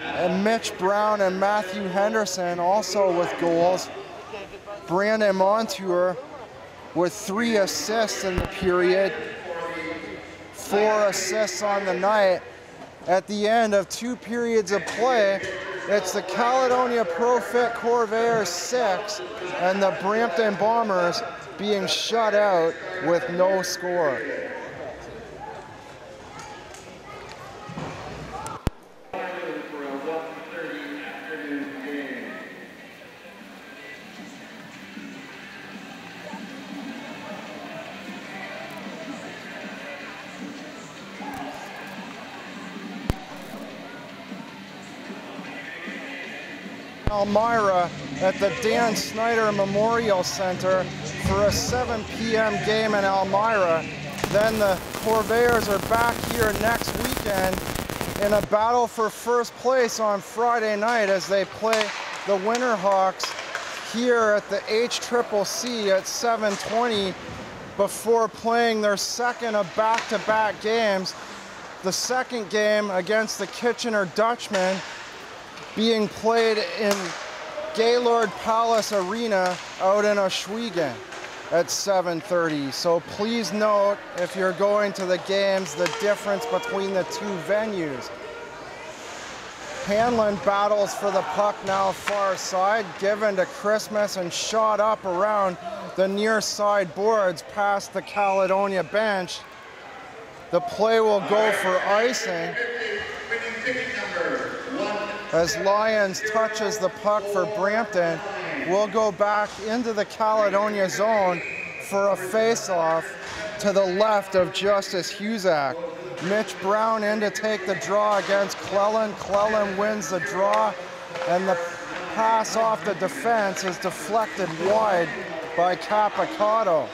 And Mitch Brown and Matthew Henderson also with goals. Brandon Montour with 3 assists in the period. 4 assists on the night. At the end of 2 periods of play, it's the Caledonia Pro-Fit Corvairs 6 and the Brampton Bombers being shut out with no score. Elmira at the Dan Snyder Memorial Center for a 7 p.m. game in Elmira. Then the Corvairs are back here next weekend in a battle for first place on Friday night as they play the Winterhawks here at the HCCC at 7:20 before playing their second of back-to-back games. The second game against the Kitchener Dutchmen being played in Gaylord Palace Arena out in Oswego at 7:30. So please note, if you're going to the games, the difference between the 2 venues. Hanlon battles for the puck now far side, given to Christmas and shot up around the near side boards past the Caledonia bench. The play will go for icing as Lyons touches the puck for Brampton. We'll go back into the Caledonia zone for a face-off to the left of Justice Husak. Mitch Brown in to take the draw against Cleland. Cleland wins the draw, and the pass off the defense is deflected wide by Capicotto.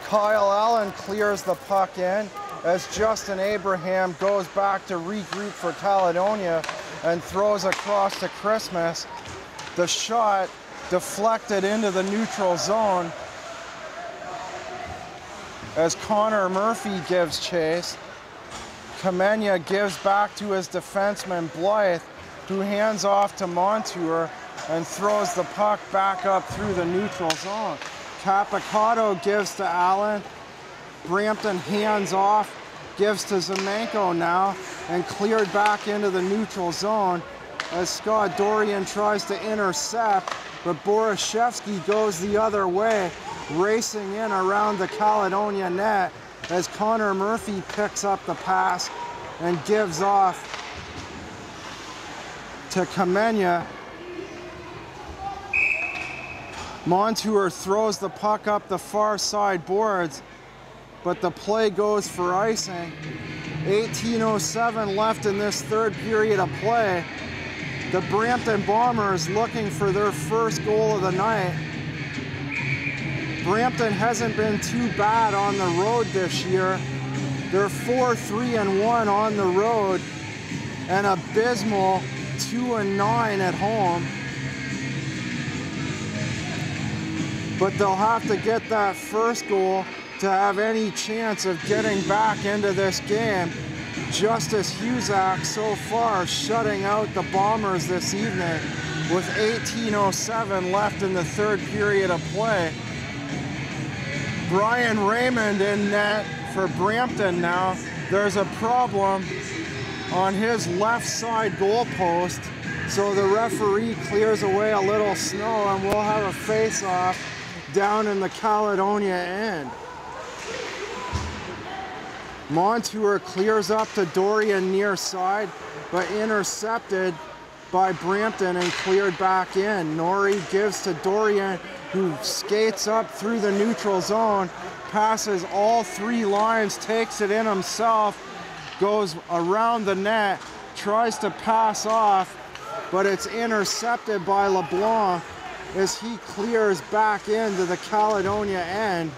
Kyle Allen clears the puck in as Justin Abraham goes back to regroup for Caledonia and throws across to Christmas. The shot deflected into the neutral zone as Connor Murphy gives chase. Kamenya gives back to his defenseman Blythe, who hands off to Montour and throws the puck back up through the neutral zone. Capicotto gives to Allen. Brampton hands off, gives to Zemenko now, and cleared back into the neutral zone as Scott Dorian tries to intercept, but Borashevsky goes the other way, racing in around the Caledonia net as Connor Murphy picks up the pass and gives off to Kamenya. Montour throws the puck up the far side boards, but the play goes for icing. 18:07 left in this third period of play. The Brampton Bombers looking for their first goal of the night. Brampton hasn't been too bad on the road this year. They're 4-3-1 on the road and abysmal 2-9 at home. But they'll have to get that first goal to have any chance of getting back into this game. Justice Husak so far shutting out the Bombers this evening with 18:07 left in the third period of play. Brian Raymond in net for Brampton now. There's a problem on his left side goal post, so the referee clears away a little snow and we'll have a face-off down in the Caledonia end. Montour clears up to Dorian near side, but intercepted by Brampton and cleared back in. Norrie gives to Dorian, who skates up through the neutral zone, passes all three lines, takes it in himself, goes around the net, tries to pass off, but it's intercepted by LeBlanc as he clears back into the Caledonia end.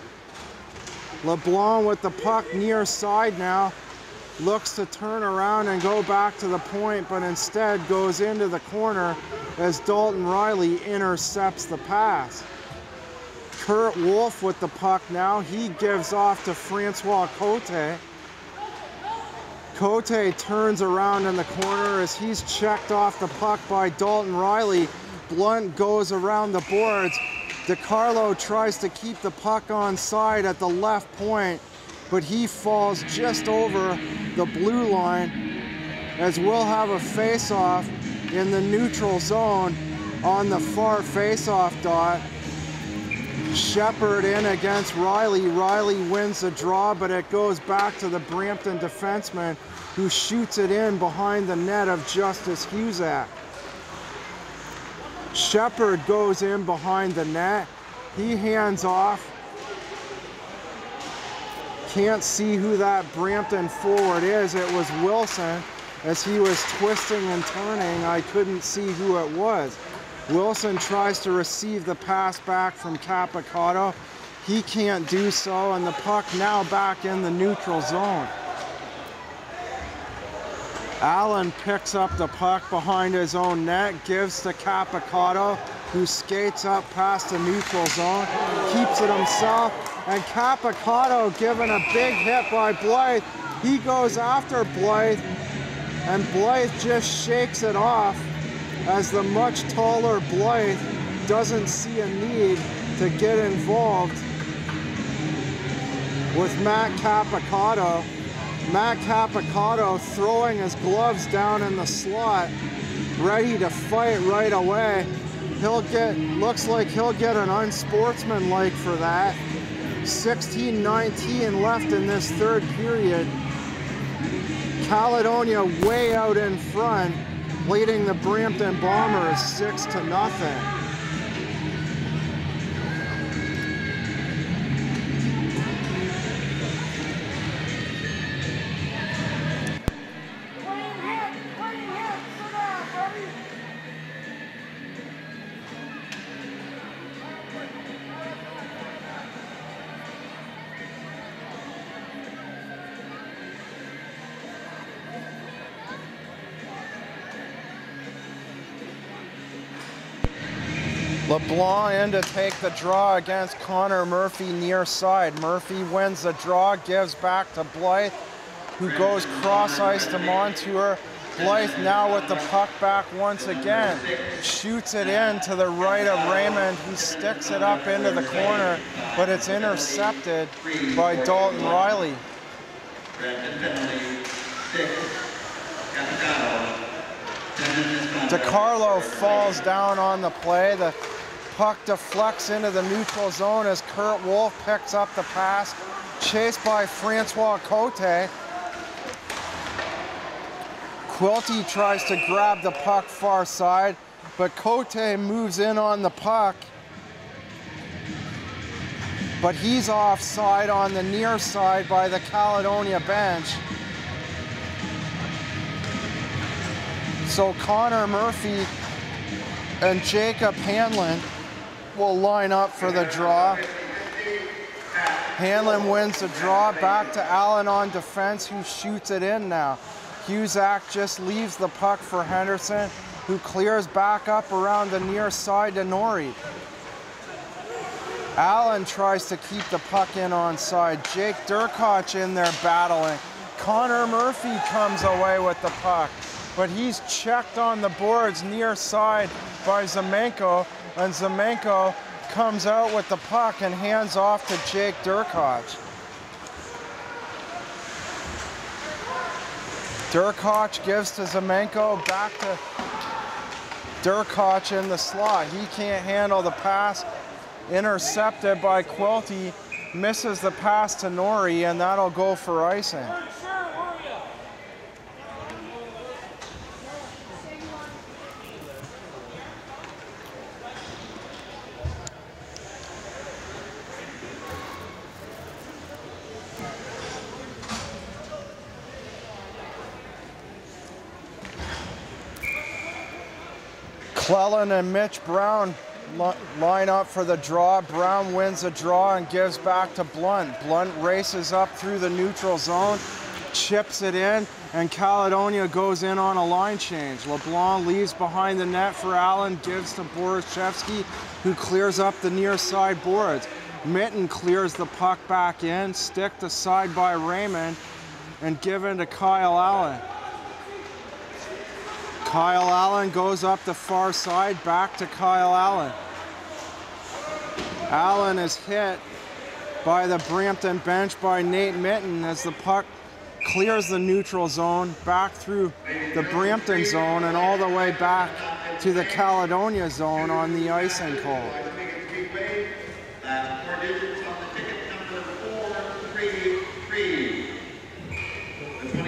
LeBlanc with the puck near side now, looks to turn around and go back to the point, but instead goes into the corner as Dalton Riley intercepts the pass. Kurt Wolf with the puck now, he gives off to Francois Cote. Cote turns around in the corner as he's checked off the puck by Dalton Riley. Blunt goes around the boards. DiCarlo tries to keep the puck on side at the left point, but he falls just over the blue line as we'll have a face-off in the neutral zone on the far face-off dot. Shepard in against Riley. Riley wins the draw, but it goes back to the Brampton defenseman who shoots it in behind the net of Justice Husak. Shepard goes in behind the net. He hands off. Can't see who that Brampton forward is. It was Wilson. As he was twisting and turning, I couldn't see who it was. Wilson tries to receive the pass back from Capicotto. He can't do so, and the puck now back in the neutral zone. Allen picks up the puck behind his own net, gives to Capicotto, who skates up past the neutral zone, keeps it himself, and Capicotto given a big hit by Blythe. He goes after Blythe, and Blythe just shakes it off as the much taller Blythe doesn't see a need to get involved with Matt Capicotto. Matt Capicato throwing his gloves down in the slot, ready to fight right away. Looks like he'll get an unsportsmanlike for that. 16-19 left in this third period. Caledonia way out in front, leading the Brampton Bombers 6-0. LeBlanc in to take the draw against Connor Murphy near side. Murphy wins the draw, gives back to Blythe, who goes cross ice to Montour. Blythe now with the puck back once again. Shoots it in to the right of Raymond, who sticks it up into the corner, but it's intercepted by Dalton Riley. DeCarlo falls down on the play. The puck deflects into the neutral zone as Kurt Wolf picks up the pass, chased by Francois Cote. Quilty tries to grab the puck far side, but Cote moves in on the puck. But he's offside on the near side by the Caledonia bench. So Connor Murphy and Jacob Hanlon will line up for the draw. Hanlon wins the draw, back to Allen on defense, who shoots it in now. Husak just leaves the puck for Henderson, who clears back up around the near side to Norrie. Allen tries to keep the puck in onside. Jake Durkoch in there battling. Connor Murphy comes away with the puck, but he's checked on the boards near side by Zemenko, and Zemenko comes out with the puck and hands off to Jake Durkoch. Durkoch gives to Zemenko, back to Durkoch in the slot. He can't handle the pass, intercepted by Quilty, misses the pass to Norrie, and that'll go for icing. Cleland and Mitch Brown line up for the draw. Brown wins the draw and gives back to Blunt. Blunt races up through the neutral zone, chips it in, and Caledonia goes in on a line change. LeBlanc leaves behind the net for Allen, gives to Borishevsky, who clears up the near side boards. Mitten clears the puck back in, sticked aside by Raymond, and given to Kyle Allen. Kyle Allen goes up the far side, back to Kyle Allen. Allen is hit by the Brampton bench by Nate Mitten as the puck clears the neutral zone, back through the Brampton zone and all the way back to the Caledonia zone on the icing call.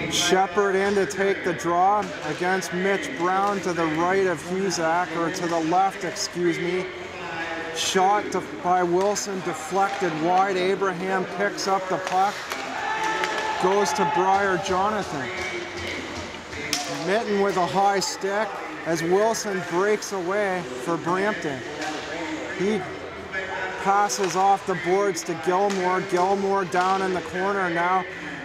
Shepard in to take the draw against Mitch Brown to the right of Husak, or to the left, excuse me. Shot by Wilson, deflected wide. Abraham picks up the puck, goes to Briar Jonathan. Mitten with a high stick as Wilson breaks away for Brampton. He passes off the boards to Gilmore. Gilmore down in the corner now.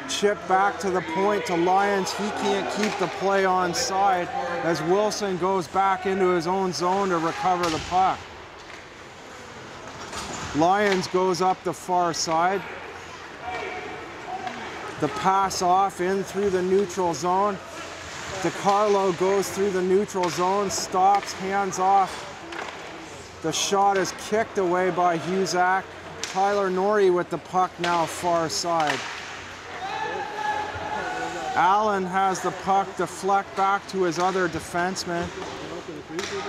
Chip back to the point to Lyons. He can't keep the play on side as Wilson goes back into his own zone to recover the puck. Lyons goes up the far side. The pass off in through the neutral zone. DeCarlo goes through the neutral zone, stops, hands off. The shot is kicked away by Husak. Tyler Norrie with the puck now far side. Allen has the puck deflect back to his other defenseman.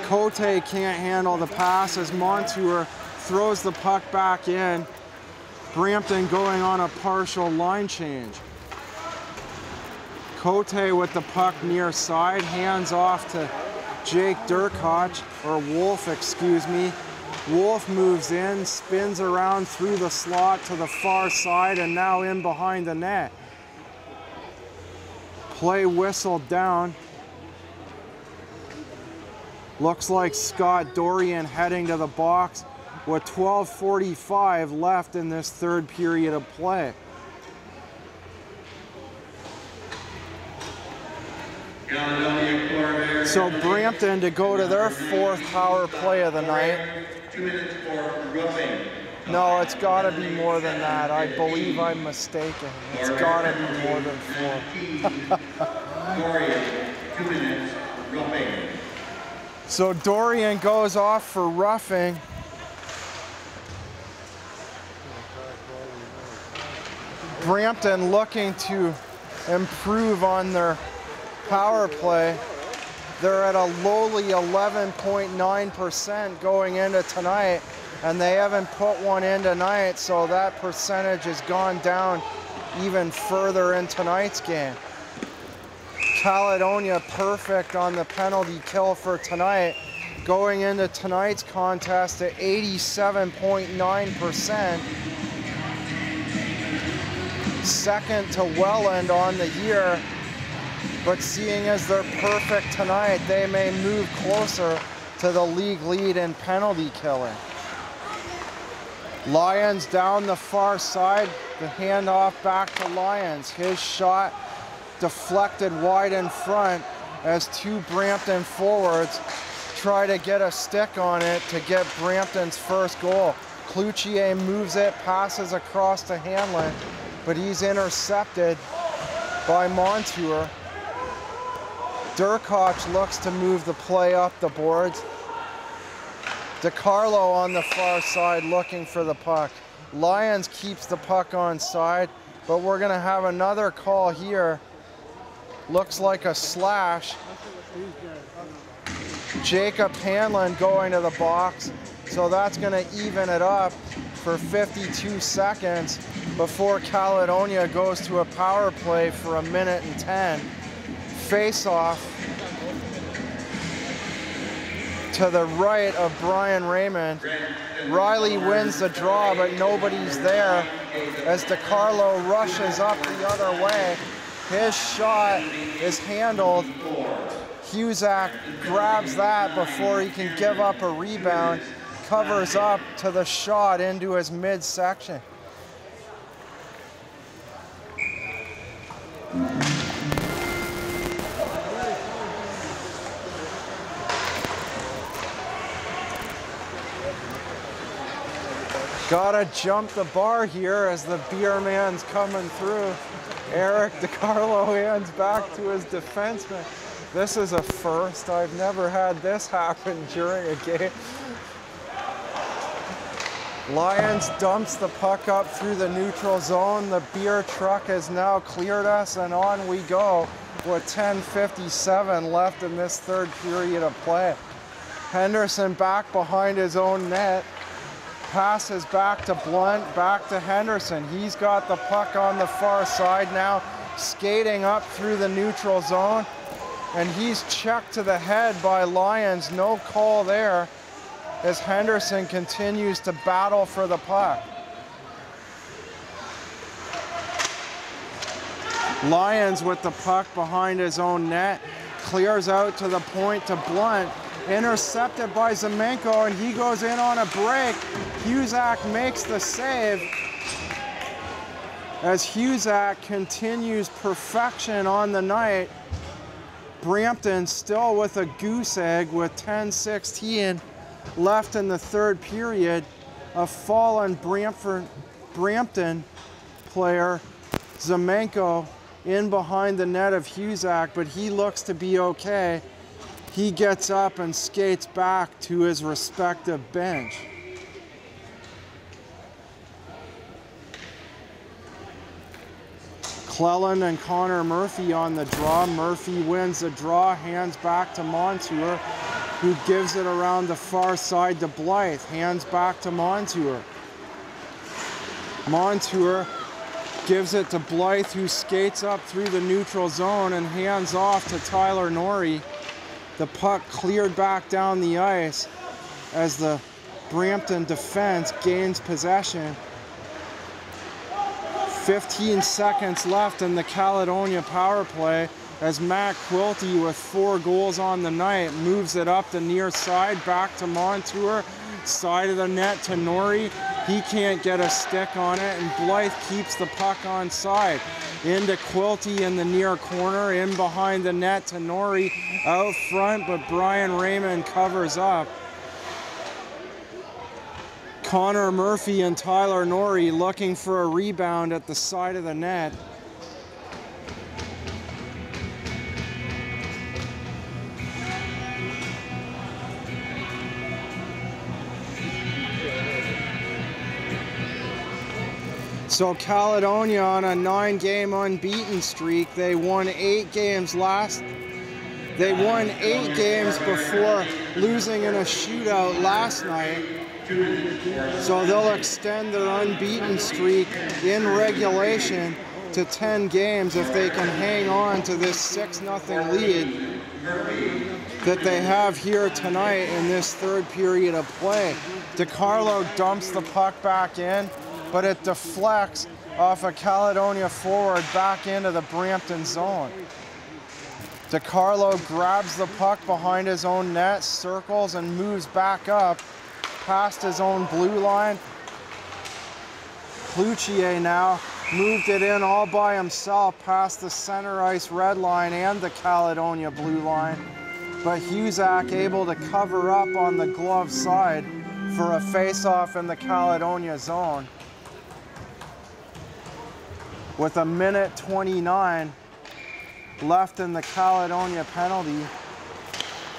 Cote can't handle the pass as Montour throws the puck back in. Brampton going on a partial line change. Cote with the puck near side, hands off to Jake Durkoch, or Wolf, excuse me. Wolf moves in, spins around through the slot to the far side, and now in behind the net. Play whistled down. Looks like Scott Dorian heading to the box with 12:45 left in this third period of play. Caledonia Corvairs. So Brampton to go to their fourth power play of the night. 2 minutes for roughing. No, it's got to be more than that. I believe I'm mistaken. It's got to be more than 4. Dorian, 2 minutes, roughing. So Dorian goes off for roughing. Brampton looking to improve on their power play. They're at a lowly 11.9% going into tonight, and they haven't put one in tonight, so that percentage has gone down even further in tonight's game. Caledonia perfect on the penalty kill for tonight, going into tonight's contest at 87.9%. Second to Welland on the year, but seeing as they're perfect tonight, they may move closer to the league lead in penalty killing. Lyons down the far side, the handoff back to Lyons. His shot deflected wide in front as two Brampton forwards try to get a stick on it to get Brampton's first goal. Cloutier moves it, passes across to Hanlon, but he's intercepted by Montour. Durkoch looks to move the play up the boards. DiCarlo on the far side looking for the puck. Lyons keeps the puck on side, but we're gonna have another call here. Looks like a slash. Jacob Hanlon going to the box, so that's gonna even it up for 52 seconds before Caledonia goes to a power play for 1 minute and 10. Face-off to the right of Brian Raymond. Riley wins the draw, but nobody's there as DiCarlo rushes up the other way. His shot is handled. Husak grabs that before he can give up a rebound, covers up to the shot into his midsection. Gotta jump the bar here as the beer man's coming through. Eric DiCarlo hands back to his defenseman. This is a first. I've never had this happen during a game. Lyons dumps the puck up through the neutral zone. The beer truck has now cleared us, and on we go with 10:57 left in this third period of play. Henderson back behind his own net. Passes back to Blunt, back to Henderson. He's got the puck on the far side now, skating up through the neutral zone, and he's checked to the head by Lyons. No call there as Henderson continues to battle for the puck. Lyons with the puck behind his own net, clears out to the point to Blunt. Intercepted by Zemenko, and he goes in on a break. Husak makes the save as Husak continues perfection on the night. Brampton still with a goose egg with 10:16 left in the third period. A fallen Brampton player, Zemenko, in behind the net of Husak, but he looks to be okay. He gets up and skates back to his respective bench. Cleland and Connor Murphy on the draw. Murphy wins the draw, hands back to Montour, who gives it around the far side to Blythe. Hands back to Montour. Montour gives it to Blythe, who skates up through the neutral zone and hands off to Tyler Norrie. The puck cleared back down the ice as the Brampton defense gains possession. 15 seconds left in the Caledonia power play as Matt Quilty, with 4 goals on the night, moves it up the near side back to Montour, side of the net to Norrie. He can't get a stick on it, and Blythe keeps the puck on side. Into Quilty in the near corner, in behind the net to Norrie, out front, but Brian Raymond covers up. Connor Murphy and Tyler Norrie looking for a rebound at the side of the net. So Caledonia on a 9-game unbeaten streak. They won 8 games They won 8 games before losing in a shootout last night. So they'll extend their unbeaten streak in regulation to 10 games if they can hang on to this 6-0 lead that they have here tonight in this 3rd period of play. DiCarlo dumps the puck back in, but it deflects off a Caledonia forward back into the Brampton zone. DiCarlo grabs the puck behind his own net, circles, and moves back up past his own blue line. Cloutier now moved it in all by himself past the center ice red line and the Caledonia blue line, but Husak able to cover up on the glove side for a face-off in the Caledonia zone. With a minute 29 left in the Caledonia penalty,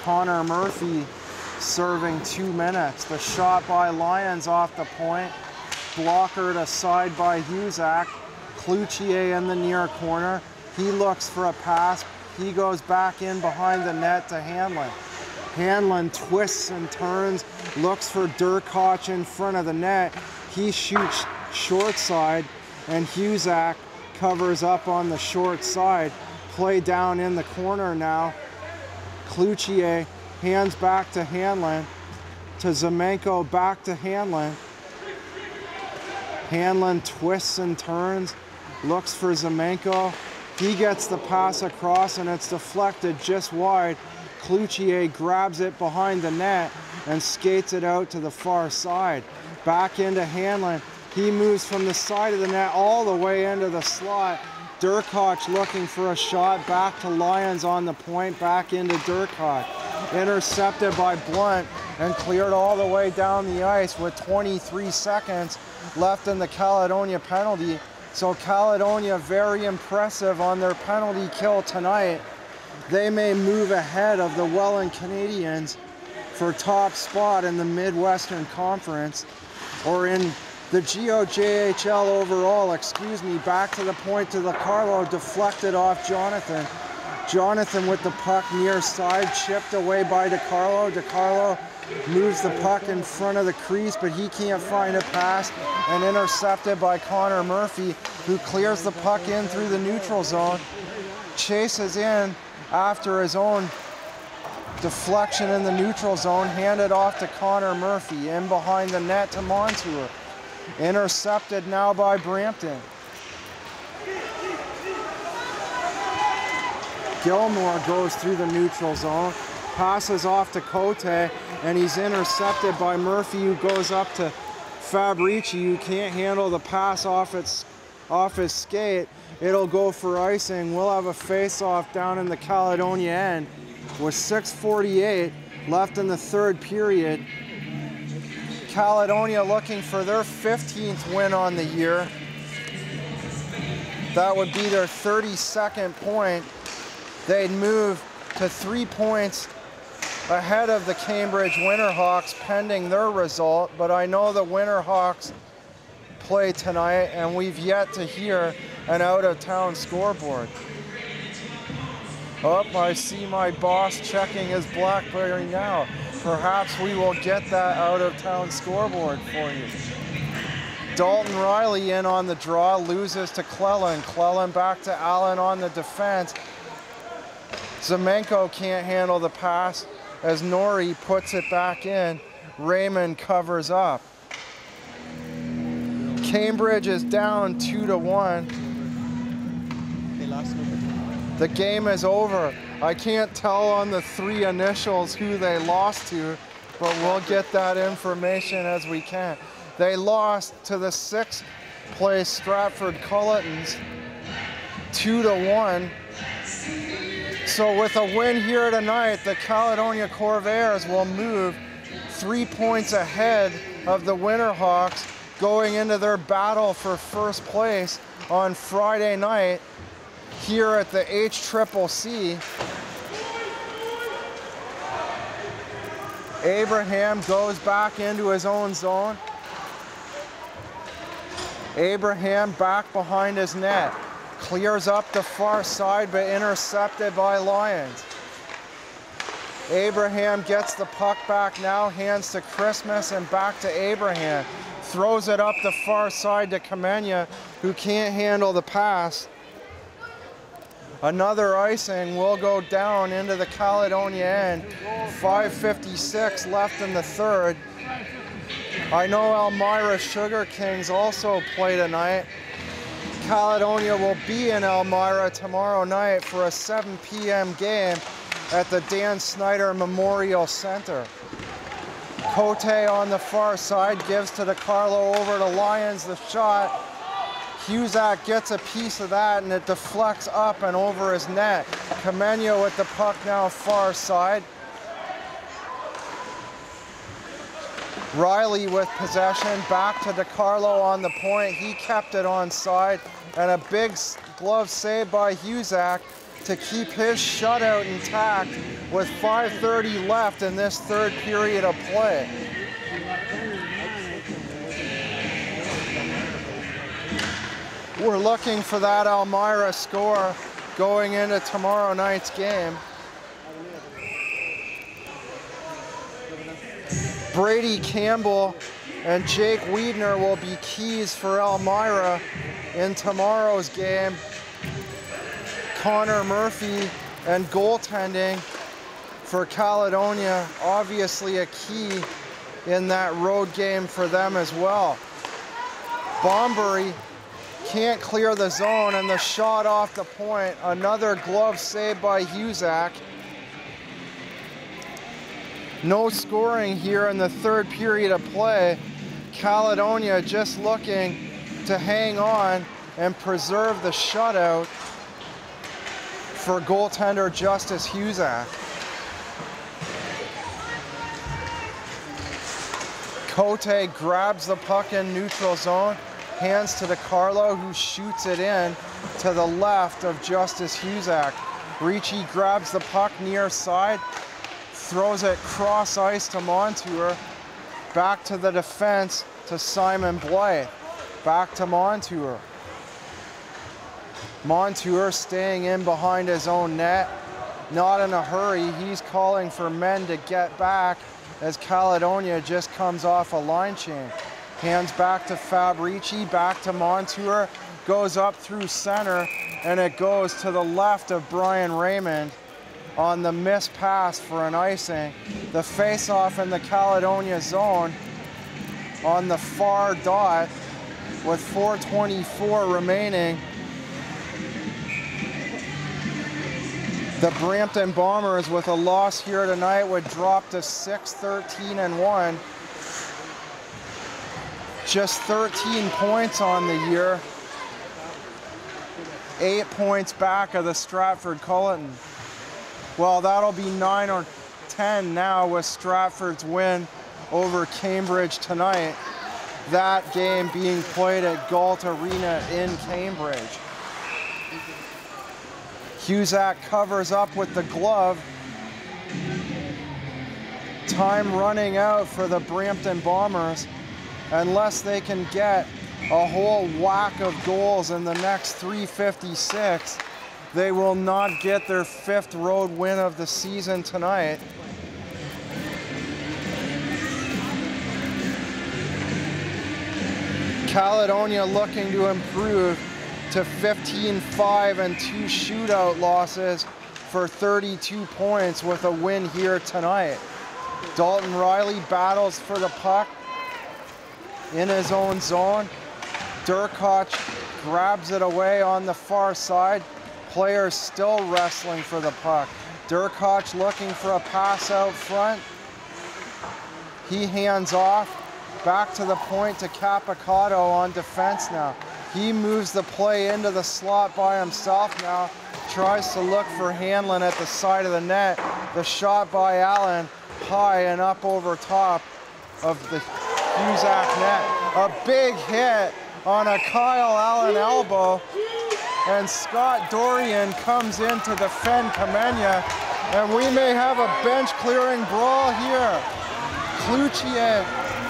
Connor Murphy serving 2 minutes. The shot by Lyons off the point, blockered aside by Husak. Cloutier in the near corner. He looks for a pass. He goes back in behind the net to Hanlon. Hanlon twists and turns, looks for Durkoch in front of the net. He shoots short side, and Husak covers up on the short side. Play down in the corner now. Cloutier hands back to Hanlon, to Zemenko, back to Hanlon. Hanlon twists and turns, looks for Zemenko. He gets the pass across and it's deflected just wide. Cloutier grabs it behind the net and skates it out to the far side. Back into Hanlon. He moves from the side of the net all the way into the slot. Durkoch looking for a shot, back to Lyons on the point, back into Durkoch. Intercepted by Blunt and cleared all the way down the ice with 23 seconds left in the Caledonia penalty. So Caledonia very impressive on their penalty kill tonight. They may move ahead of the Welland Canadians for top spot in the Midwestern Conference, or in the GOJHL overall, excuse me. Back to the point to DiCarlo, deflected off Jonathan. Jonathan with the puck near side, chipped away by DiCarlo. DiCarlo moves the puck in front of the crease, but he can't find a pass, and intercepted by Connor Murphy, who clears the puck in through the neutral zone, chases in after his own deflection in the neutral zone, handed off to Connor Murphy, in behind the net to Montour. Intercepted now by Brampton. Gilmore goes through the neutral zone, passes off to Cote, and he's intercepted by Murphy, who goes up to Fabrici, who can't handle the pass off his skate. It'll go for icing. We'll have a face-off down in the Caledonia end with 6:48 left in the 3rd period. Caledonia looking for their 15th win on the year. That would be their 32nd point. They'd move to 3 points ahead of the Cambridge Winterhawks pending their result, but I know the Winterhawks play tonight, and we've yet to hear an out-of-town scoreboard. Oh, I see my boss checking his BlackBerry now. Perhaps we will get that out-of-town scoreboard for you. Dalton Riley in on the draw, loses to Cleland. Cleland back to Allen on the defense. Zemenko can't handle the pass as Nori puts it back in. Raymond covers up. Cambridge is down 2-1. The game is over. I can't tell on the three initials who they lost to, but we'll get that information as we can. They lost to the 6th place Stratford Culletons 2-1. So with a win here tonight, the Caledonia Corvairs will move 3 points ahead of the Winterhawks going into their battle for first place on Friday night here at the HCCC. Abraham goes back into his own zone. Abraham back behind his net. Clears up the far side but intercepted by Lyons. Abraham gets the puck back now, hands to Christmas and back to Abraham. Throws it up the far side to Kamenya, who can't handle the pass. Another icing will go down into the Caledonia end. 5:56 left in the third. I know Elmira Sugar Kings also play tonight. Caledonia will be in Elmira tomorrow night for a 7 p.m. game at the Dan Snyder Memorial Center. Cote on the far side gives to DeCarlo over to Lyons the shot. Husak gets a piece of that and it deflects up and over his net. Kamenya with the puck now far side. Riley with possession, back to DeCarlo on the point. He kept it on side, and a big glove save by Husak to keep his shutout intact with 5:30 left in this third period of play. We're looking for that Elmira score going into tomorrow night's game. Brady Campbell and Jake Wiedner will be keys for Elmira in tomorrow's game. Connor Murphy and goaltending for Caledonia, obviously a key in that road game for them as well. Bombury can't clear the zone and the shot off the point. Another glove save by Husak. No scoring here in the third period of play. Caledonia just looking to hang on and preserve the shutout for goaltender Justice Husak. Cote grabs the puck in neutral zone, hands to DeCarlo, who shoots it in to the left of Justice Husak. Ricci grabs the puck near side, throws it cross ice to Montour, back to the defense to Simon Blythe, back to Montour. Montour staying in behind his own net, not in a hurry. He's calling for men to get back as Caledonia just comes off a line change. Hands back to Fabrici, back to Montour, goes up through center, and it goes to the left of Brian Raymond on the missed pass for an icing. The face-off in the Caledonia zone on the far dot with 4:24 remaining. The Brampton Bombers, with a loss here tonight, would drop to 6-13-1. Just 13 points on the year. 8 points back of the Stratford Culleton. Well, that'll be 9 or 10 now with Stratford's win over Cambridge tonight. That game being played at Galt Arena in Cambridge. Husak covers up with the glove. Time running out for the Brampton Bombers unless they can get a whole whack of goals in the next 3:56, they will not get their 5th road win of the season tonight. Caledonia looking to improve to 15-5 and 2 shootout losses for 32 points with a win here tonight. Dalton Riley battles for the puck in his own zone. Durkoch grabs it away on the far side. Players still wrestling for the puck. Durkoch looking for a pass out front. He hands off. Back to the point to Capicotto on defense now. He moves the play into the slot by himself now. Tries to look for Hanlon at the side of the net. The shot by Allen, high and up over top of the Cusack net. A big hit on a Kyle Allen elbow. And Scott Dorian comes in to defend Kamenia. And we may have a bench clearing brawl here. Cloutier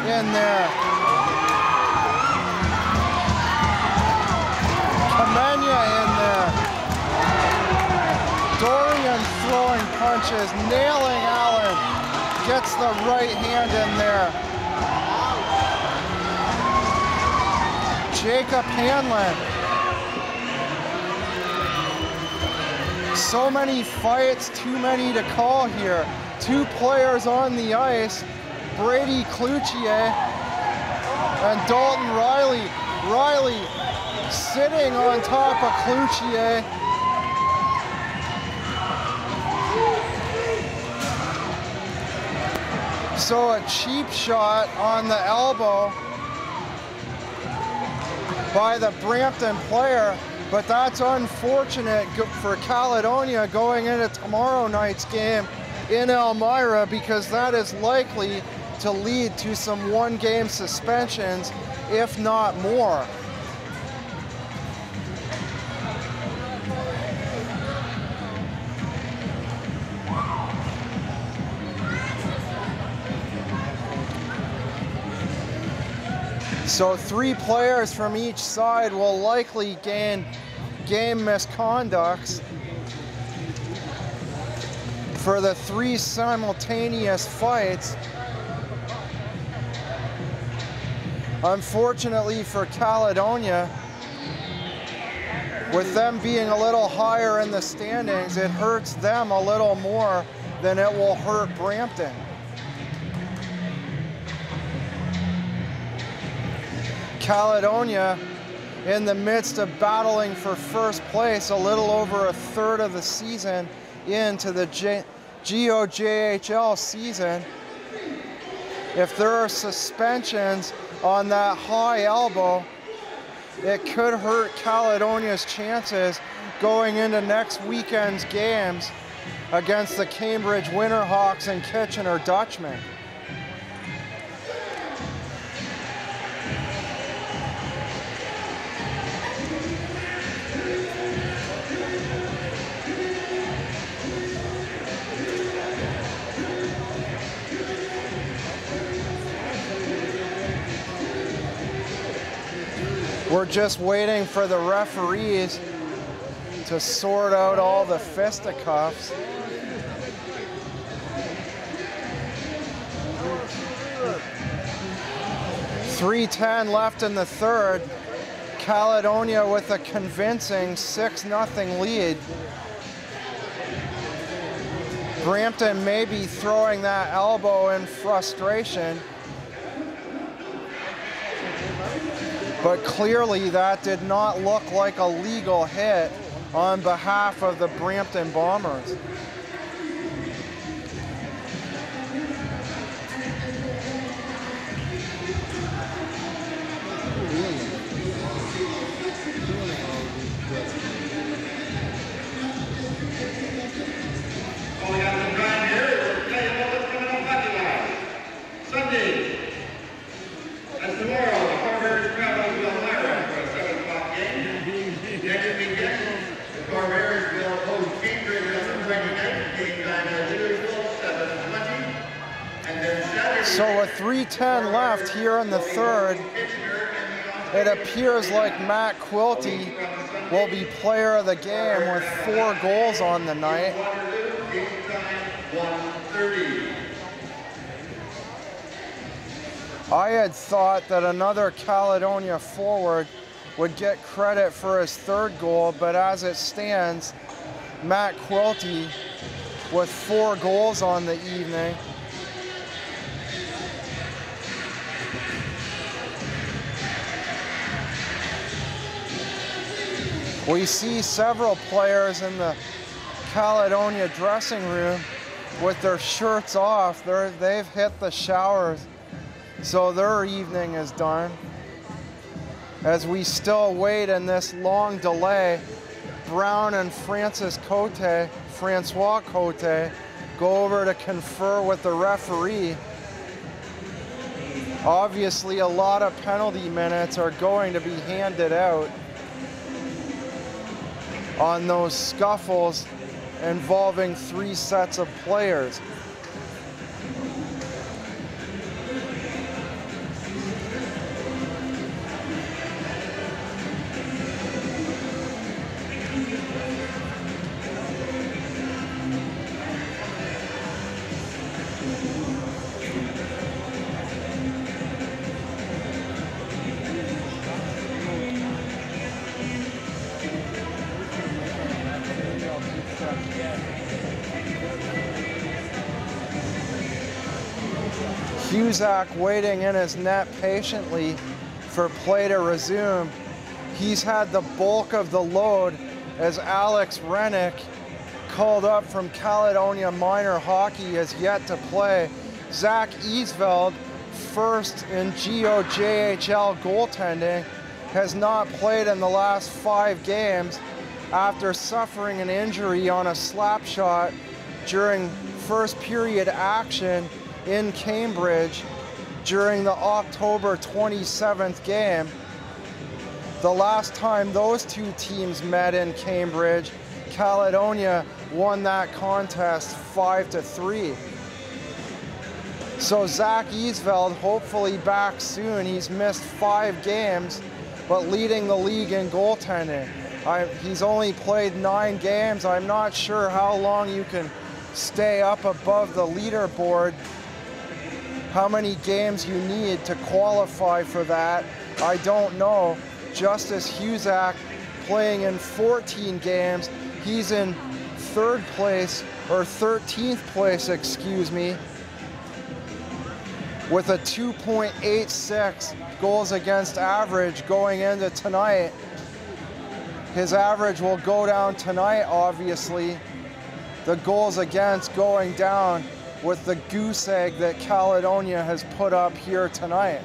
in there. Kamenia in there. Dorian throwing punches, nailing Allen. Gets the right hand in there. Jacob Hanlon. So many fights, too many to call here. 2 players on the ice. Brady Cloutier and Dalton Riley. Riley sitting on top of Cloutier. So a cheap shot on the elbow by the Brampton player, but that's unfortunate for Caledonia going into tomorrow night's game in Elmira, because that is likely to lead to some 1-game suspensions, if not more. So 3 players from each side will likely gain game misconducts for the 3 simultaneous fights. Unfortunately for Caledonia, with them being a little higher in the standings, it hurts them a little more than it will hurt Brampton. Caledonia, in the midst of battling for first place, a little over a third of the season into the GOJHL season. If there are suspensions on that high elbow, it could hurt Caledonia's chances going into next weekend's games against the Cambridge Winterhawks and Kitchener Dutchmen. We're just waiting for the referees to sort out all the fisticuffs. .310 left in the third. Caledonia with a convincing 6-0 lead. Brampton may be throwing that elbow in frustration, but clearly that did not look like a legal hit on behalf of the Brampton Bombers. Sunday, as tomorrow, the Corvairs travel to Elmira for a 7 o'clock game. Next weekend, the Corvairs will host Cambridge on the 29th, game time as usual, 7:20. And then Saturday. So with 3:10 left here in the third, It appears like Matt Quilty will be player of the game with 4 goals on the night. I had thought that another Caledonia forward would get credit for his 3rd goal, but as it stands, Matt Quilty with 4 goals on the evening. We see several players in the Caledonia dressing room with their shirts off. They've hit the showers, so their evening is done. As we still wait in this long delay, Brown and Francois Cote, go over to confer with the referee. Obviously, a lot of penalty minutes are going to be handed out on those scuffles involving 3 sets of players. Cusack waiting in his net patiently for play to resume. He's had the bulk of the load as Alex Rennick, called up from Caledonia Minor Hockey, is yet to play. Zach Easveld, first in GOJHL goaltending, has not played in the last 5 games after suffering an injury on a slap shot during first period action in Cambridge during the October 27th game. The last time those 2 teams met in Cambridge, Caledonia won that contest 5-3. So Zach Easveld hopefully back soon. He's missed 5 games, but leading the league in goaltending. He's only played 9 games. I'm not sure how long you can stay up above the leaderboard, how many games you need to qualify for that. I don't know. Justice Husak playing in 14 games. He's in 3rd place, or 13th place, excuse me, with a 2.86 goals against average going into tonight. His average will go down tonight, obviously. The goals against going down with the goose egg that Caledonia has put up here tonight.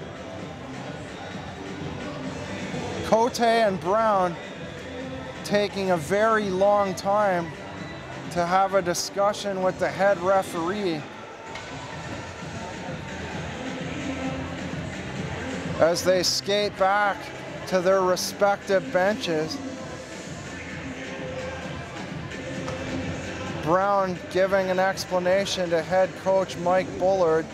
Cote and Brown taking a very long time to have a discussion with the head referee as they skate back to their respective benches. Brown giving an explanation to head coach Mike Bullard.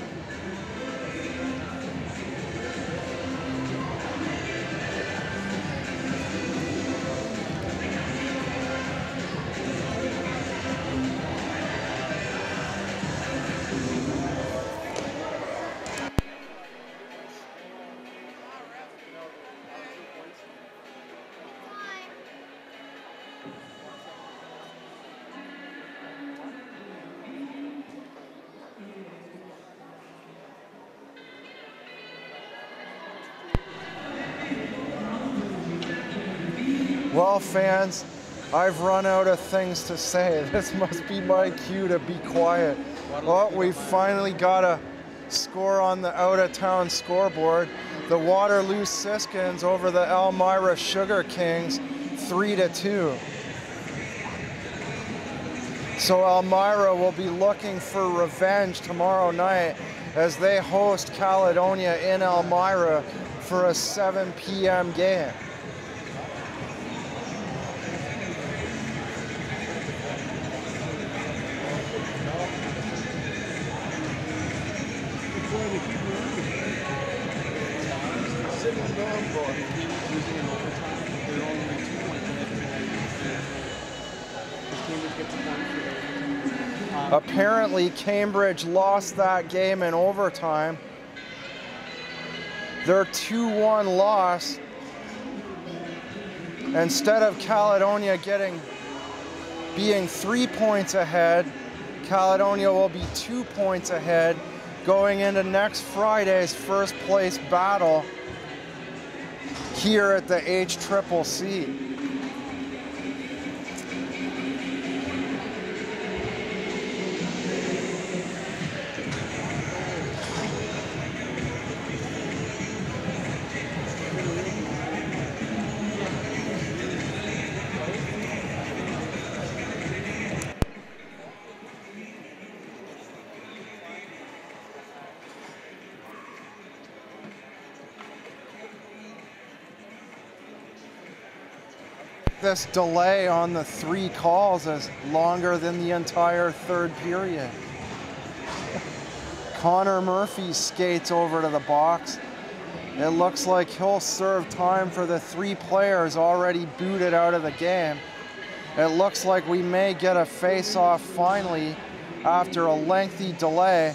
Well, fans, I've run out of things to say. This must be my cue to be quiet. Well, we've finally got a score on the out-of-town scoreboard. The Waterloo Siskins over the Elmira Sugar Kings, 3-2. So Elmira will be looking for revenge tomorrow night as they host Caledonia in Elmira for a 7 p.m. game. Apparently, Cambridge lost that game in overtime. Their 2-1 loss, instead of Caledonia being 3 points ahead, Caledonia will be 2 points ahead going into next Friday's first place battle here at the HCCC. This delay on the 3 calls is longer than the entire third period. Connor Murphy skates over to the box. It looks like he'll serve time for the 3 players already booted out of the game. It looks like we may get a face-off finally after a lengthy delay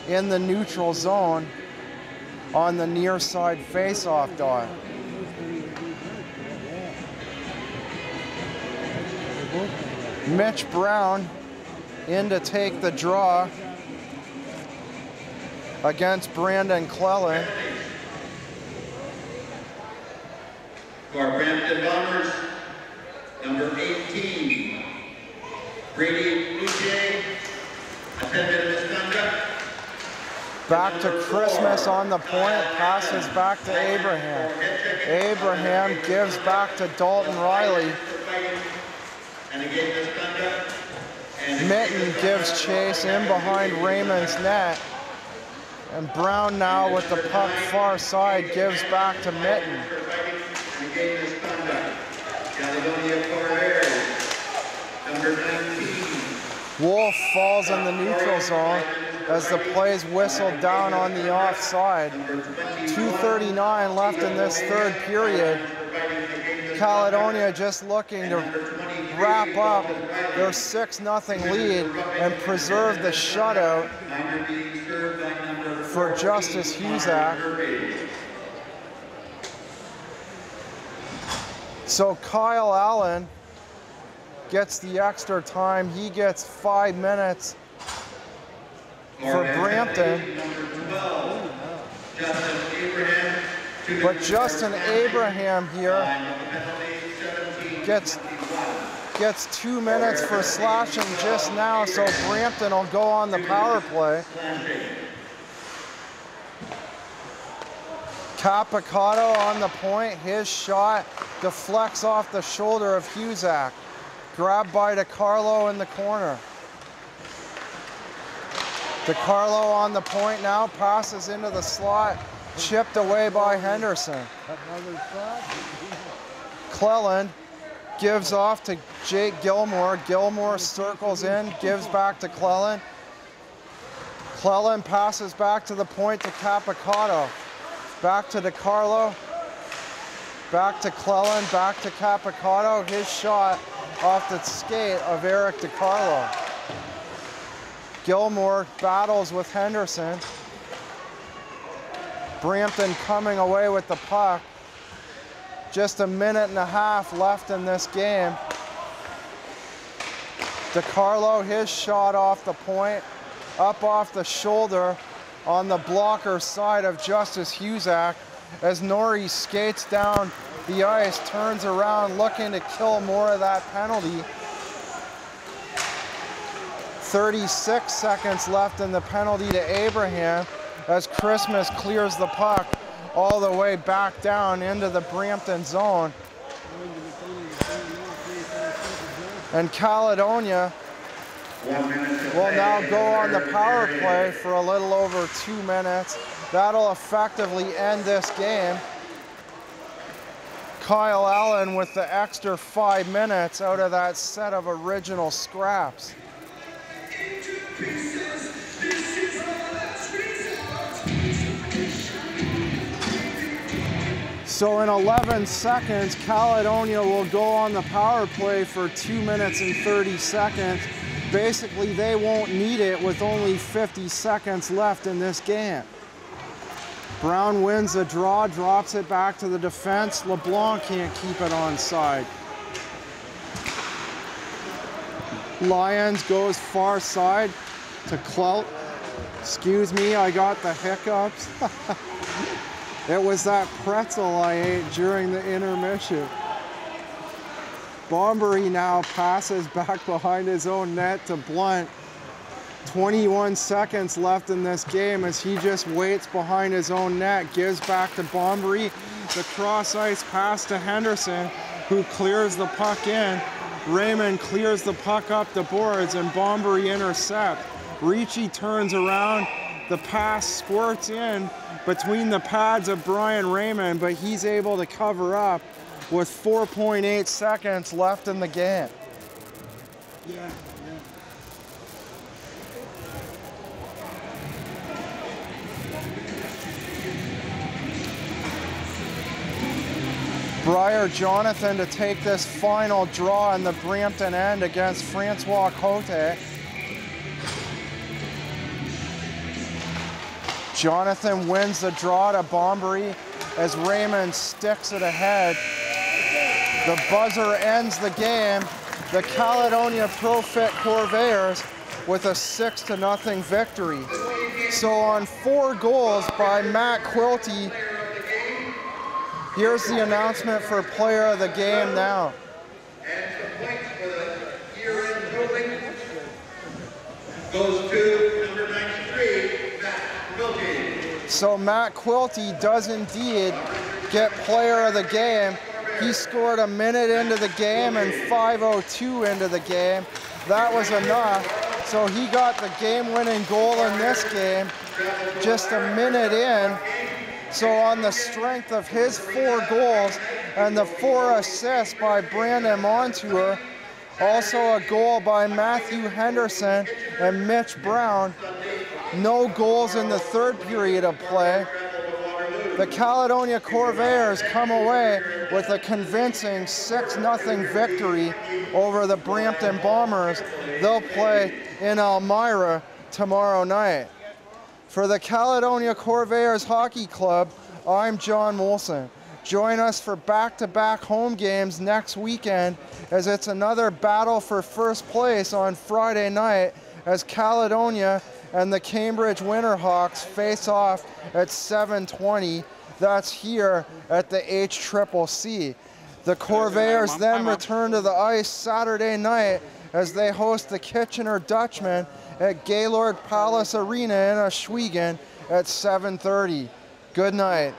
in the neutral zone on the near side face-off dot. Mitch Brown in to take the draw against Brandon Cleland. For Brampton Bombers, number 18, Brady Lucier, attended misconduct. Back to Christmas on the point, passes back to Abraham. Abraham gives back to Dalton Riley. Mitten gives chase in behind Raymond's net. And Brown now with the puck far side gives back to Mitten. Caledonia Pro-Fit number 19. Wolf falls in the neutral zone as the play's whistled down on the offside. 2:39 left in this third period. Caledonia just looking to wrap up their 6-0 lead and preserve the shutout for Justice Husak. So Kyle Allen gets the extra time. He gets 5 minutes for Brampton. But Justin Abraham here gets 2 minutes for slashing just now, so Brampton will go on the power play. Capicato on the point. His shot deflects off the shoulder of Husak. Grabbed by DiCarlo in the corner. DiCarlo on the point now, passes into the slot, chipped away by Henderson. Cleland gives off to Jake Gilmore. Gilmore circles in, gives back to Cleland. Cleland passes back to the point to Capicato. Back to DiCarlo. Back to Cleland, back to Capicato. His shot off the skate of Eric DiCarlo. Gilmore battles with Henderson. Brampton coming away with the puck. Just 1.5 minutes left in this game. DiCarlo, his shot off the point, up off the shoulder on the blocker side of Justice Husak as Norrie skates down the ice, turns around looking to kill more of that penalty. 36 seconds left in the penalty to Abraham as Christmas clears the puck all the way back down into the Brampton zone. And Caledonia will now go on the power play for a little over 2 minutes. That'll effectively end this game. Kyle Allen with the extra 5 minutes out of that set of original scraps. So in 11 seconds, Caledonia will go on the power play for 2 minutes and 30 seconds. Basically, they won't need it with only 50 seconds left in this game. Brown wins the draw, drops it back to the defense. LeBlanc can't keep it onside. Lyons goes far side to Clout. Excuse me, I got the hiccups. It was that pretzel I ate during the intermission. Bombery now passes back behind his own net to Blunt. 21 seconds left in this game as he just waits behind his own net, gives back to Bombery. The cross ice pass to Henderson, who clears the puck in. Raymond clears the puck up the boards and Bombery intercept. Ricci turns around, the pass squirts in between the pads of Brian Raymond, but he's able to cover up with 4.8 seconds left in the game. Yeah. Briar Jonathan to take this final draw in the Brampton end against Francois Cote. Jonathan wins the draw to Bombery as Raymond sticks it ahead. The buzzer ends the game. The Caledonia Pro-Fit Corvairs with a 6-0 victory. So on 4 goals by Matt Quilty, here's the announcement for player of the game now. And the points for the year-end building goes to number 93, Matt Quilty. So Matt Quilty does indeed get player of the game. He scored a minute into the game and 5:02 into the game. That was enough. So he got the game-winning goal in this game just a minute in. So on the strength of his 4 goals and the 4 assists by Brandon Montour, also a goal by Matthew Henderson and Mitch Brown, no goals in the 3rd period of play. The Caledonia Corvairs come away with a convincing 6-0 victory over the Brampton Bombers. They'll play in Elmira tomorrow night. For the Caledonia Corvairs Hockey Club, I'm John Molson. Join us for back-to-back home games next weekend as it's another battle for first place on Friday night as Caledonia and the Cambridge Winterhawks face off at 7:20. That's here at the HCCC. The Corvairs then return to the ice Saturday night as they host the Kitchener Dutchmen at Gaylord Palace Arena in Ohsweken at 7:30. Good night.